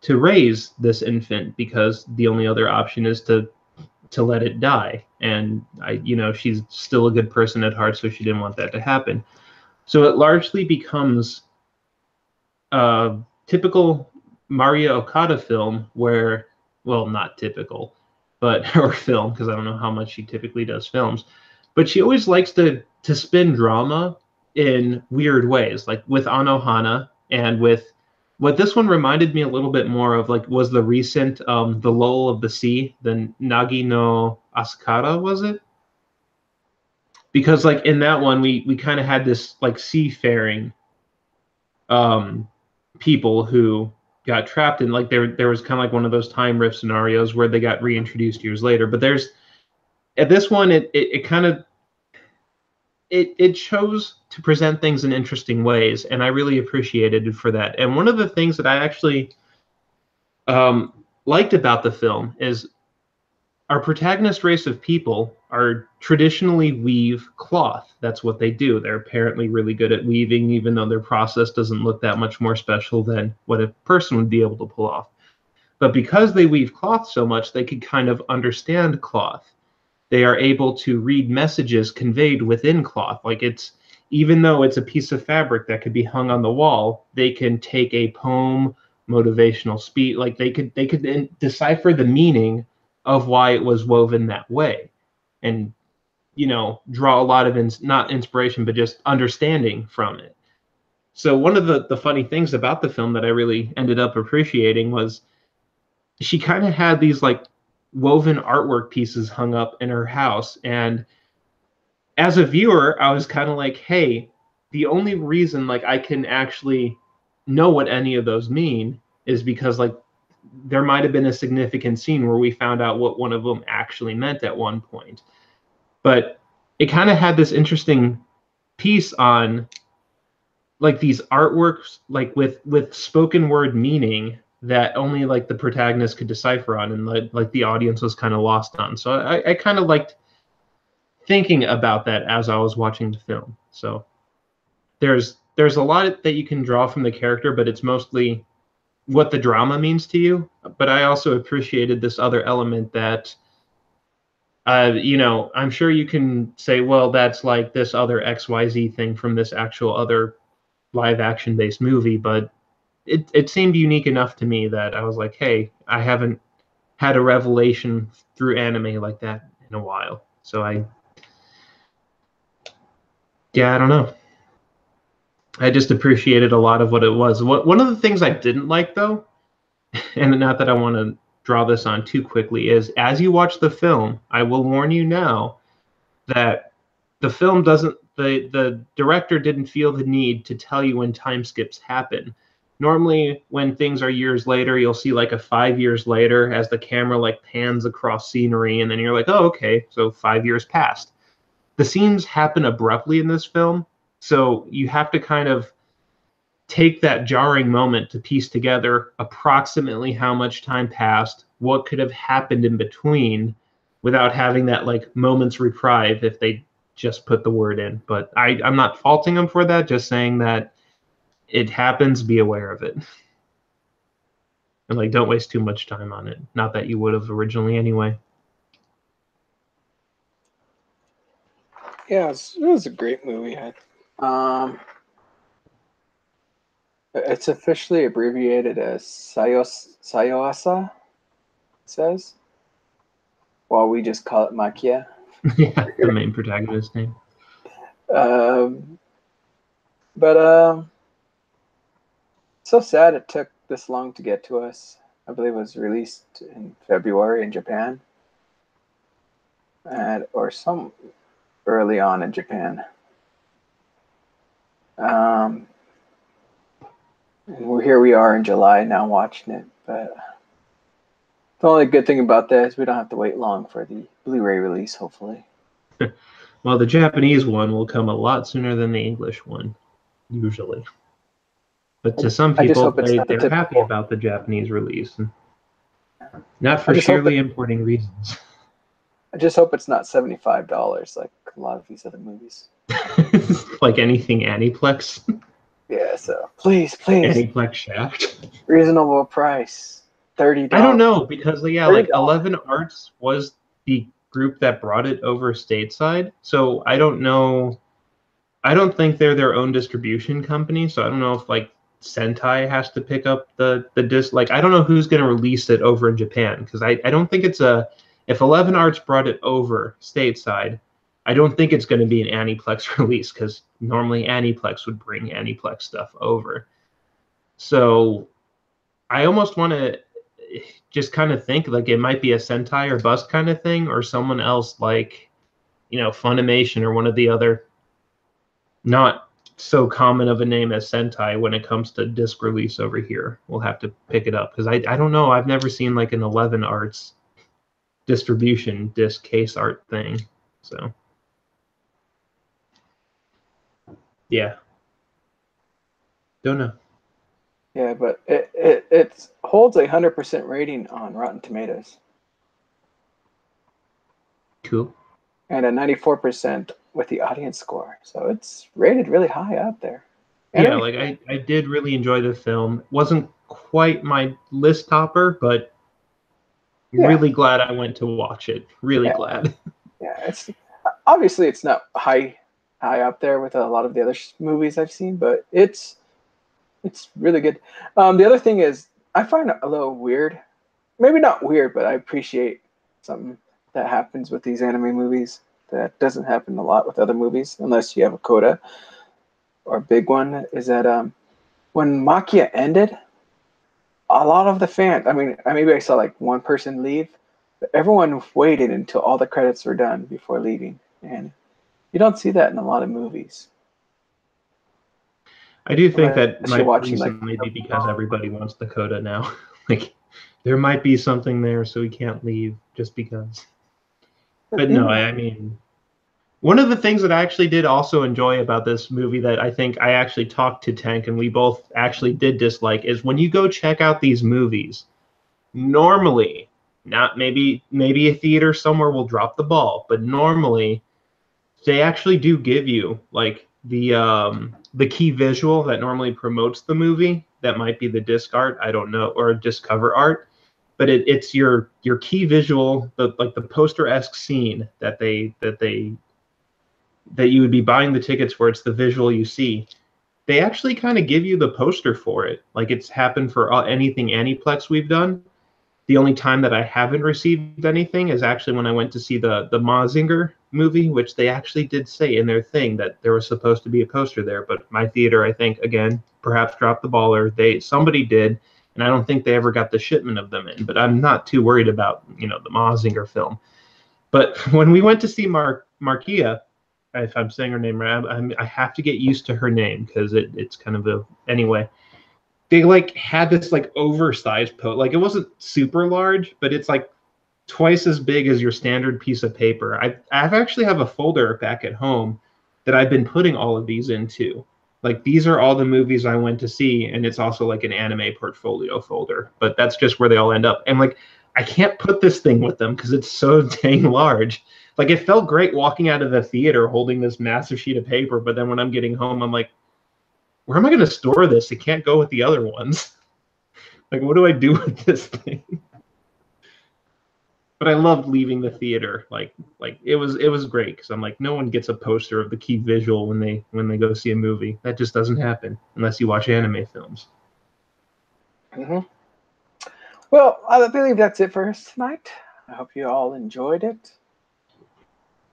raise this infant because the only other option is to let it die. And she's still a good person at heart, so she didn't want that to happen. So it largely becomes a typical Maria Okada film where, well, not typical, but her film, because I don't know how much she typically does films, but she always likes to spin drama in weird ways, like with Anohana and with what this one reminded me a little bit more of, like, was the recent The Lull of the Sea, the Nagi no Asakara, was it? Because like in that one we kind of had this like seafaring um people who got trapped in, like, there was kind of like one of those time rift scenarios where they got reintroduced years later. But there's at this one it kind of it chose to present things in interesting ways, and I really appreciated it for that. And one of the things that I actually liked about the film is our protagonist race of people are traditionally weave cloth. That's what they do. They're apparently really good at weaving, even though their process doesn't look that much more special than what a person would be able to pull off. But because they weave cloth so much, they can kind of understand cloth. They are able to read messages conveyed within cloth. Like, it's, even though it's a piece of fabric that could be hung on the wall, they can take a poem, motivational speech, like they could decipher the meaning of why it was woven that way, and draw a lot of not inspiration but just understanding from it. So one of the funny things about the film that I really ended up appreciating was she kind of had these like woven artwork pieces hung up in her house. And as a viewer, I was kind of like, hey, the only reason like I can actually know what any of those mean is because like there might have been a significant scene where we found out what one of them actually meant at one point. But it kind of had this interesting piece on like these artworks like with spoken word meaning that only like the protagonist could decipher on, and like the audience was kind of lost on. So I kind of liked thinking about that as I was watching the film. So there's a lot that you can draw from the character, but it's mostly what the drama means to you. But I also appreciated this other element that I'm sure you can say, well, that's like this other XYZ thing from this actual other live action based movie, but it seemed unique enough to me that I was like, hey, I haven't had a revelation through anime like that in a while. So I don't know. I just appreciated a lot of what it was. One of the things I didn't like though, and not that I want to draw this on too quickly, is as you watch the film, I will warn you now that the film doesn't the director didn't feel the need to tell you when time skips happen. Normally when things are years later, you'll see like a 5 years later as the camera like pans across scenery, and then you're like, oh, okay, so 5 years passed. The scenes happen abruptly in this film, so you have to kind of take that jarring moment to piece together approximately how much time passed, what could have happened in between, without having that like moment's reprieve if they just put the word in. But I'm not faulting them for that, just saying that it happens, be aware of it. And like don't waste too much time on it. Not that you would have originally anyway. Yeah, it was a great movie. It's officially abbreviated as Sayoasa, it says, while we just call it Makia. Yeah, the main protagonist name. Um, but so sad it took this long to get to us. I believe it was released in February in Japan, or some early on in Japan. Here we are in July now watching it, but the only good thing about that is we don't have to wait long for the Blu-ray release, hopefully. Well, the Japanese one will come a lot sooner than the English one, usually. But to some I just people, hope it's not the they're happy typical. about the Japanese release, not I for just hope it. sheerly importing reasons. I just hope it's not $75 like a lot of these other movies. Like anything Aniplex, Yeah, so please, please, Aniplex Shaft. reasonable price, $30. I don't know because yeah, $30. like 11 Arts was the group that brought it over stateside, so I don't know. I don't think they're their own distribution company, so I don't know if like Sentai has to pick up the disc. Like I don't know who's going to release it over in Japan because I don't think it's a if 11 Arts brought it over stateside, I don't think it's going to be an Aniplex release because normally Aniplex would bring Aniplex stuff over. So I almost want to just kind of think like it might be a Sentai or Bust kind of thing, or someone else like Funimation or one of the other not so common of a name as Sentai when it comes to disc release over here. We'll have to pick it up because I don't know. I've never seen like an 11 Arts distribution disc case art thing. So yeah, don't know. Yeah, but it holds 100% rating on Rotten Tomatoes Cool. and a 94% with the audience score. So it's rated really high out there. Yeah, Anime like fan. I did really enjoy the film. Wasn't quite my list topper, but Yeah, really glad I went to watch it. Really yeah, glad. yeah. It's obviously it's not high up there with a lot of the other movies I've seen, but it's really good. The other thing is I find it a little weird. Maybe not weird, but I appreciate something that happens with these anime movies that doesn't happen a lot with other movies unless you have a coda. or big one is that when Makia ended, a lot of the fans, I mean, maybe I saw like one person leave, but everyone waited until all the credits were done before leaving. And you don't see that in a lot of movies. I do think that Unless you're might watching like, recently be because everybody wants Dakota now. Like, there might be something there, so he can't leave just because. But no, even, I mean, one of the things that I actually did also enjoy about this movie that I think I actually talked to Tank and we both actually did dislike is when you go check out these movies, normally, not maybe a theater somewhere will drop the ball, but normally they actually do give you like the key visual that normally promotes the movie. That might be the disc art, I don't know, or disc cover art, but it's your key visual, like the poster-esque scene that you would be buying the tickets for. It's the visual you see. They actually kind of give you the poster for it. Like it's happened for anything Aniplex we've done. The only time that I haven't received anything is actually when I went to see the Mazinger movie, which they actually did say in their thing that there was supposed to be a poster there. But my theater, I think, again, perhaps dropped the ball, or somebody did, and I don't think they ever got the shipment of them in. But I'm not too worried about the Mazinger film. But when we went to see Markia, if I'm saying her name right, I have to get used to her name because it's kind of a anyway. They like had this like oversized like it wasn't super large, but it's like twice as big as your standard piece of paper. I've actually have a folder back at home that I've been putting all of these into. Like these are all the movies I went to see, and it's also like an anime portfolio folder. But that's just where they all end up. And like I can't put this thing with them because it's so dang large. Like it felt great walking out of the theater holding this massive sheet of paper, but then when I'm getting home, I'm like, where am I going to store this? It can't go with the other ones. Like, what do I do with this thing? But I loved leaving the theater. Like it was great because I'm like, no one gets a poster of the key visual when they go see a movie. That just doesn't happen unless you watch anime films. mm-hmm. Well, I believe that's it for us tonight. I hope you all enjoyed it.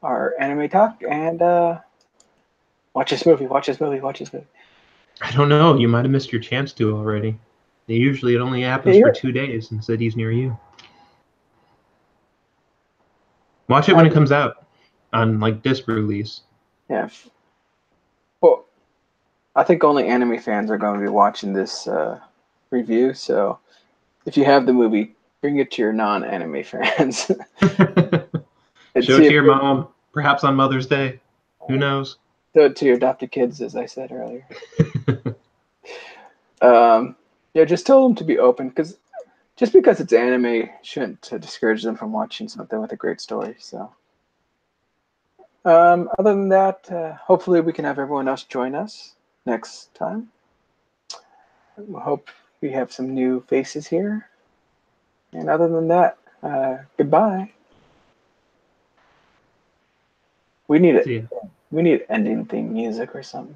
Our anime talk, and watch this movie, watch this movie, watch this movie. I don't know. You might have missed your chance to already. Usually it only happens for Yeah, 2 days in cities near you. Watch it when I, it comes out on like disc release. yeah. Well, I think only anime fans are going to be watching this review. So if you have the movie, bring it to your non-anime fans and Show see it to if your mom, perhaps on Mother's Day. Who knows? show it to your adopted kids, as I said earlier. Um, yeah, just tell them to be open because just because it's anime shouldn't discourage them from watching something with a great story. So, other than that, hopefully we can have everyone else join us next time. I hope we have some new faces here. And other than that, goodbye. We need it. See ya. We need ending theme music or something.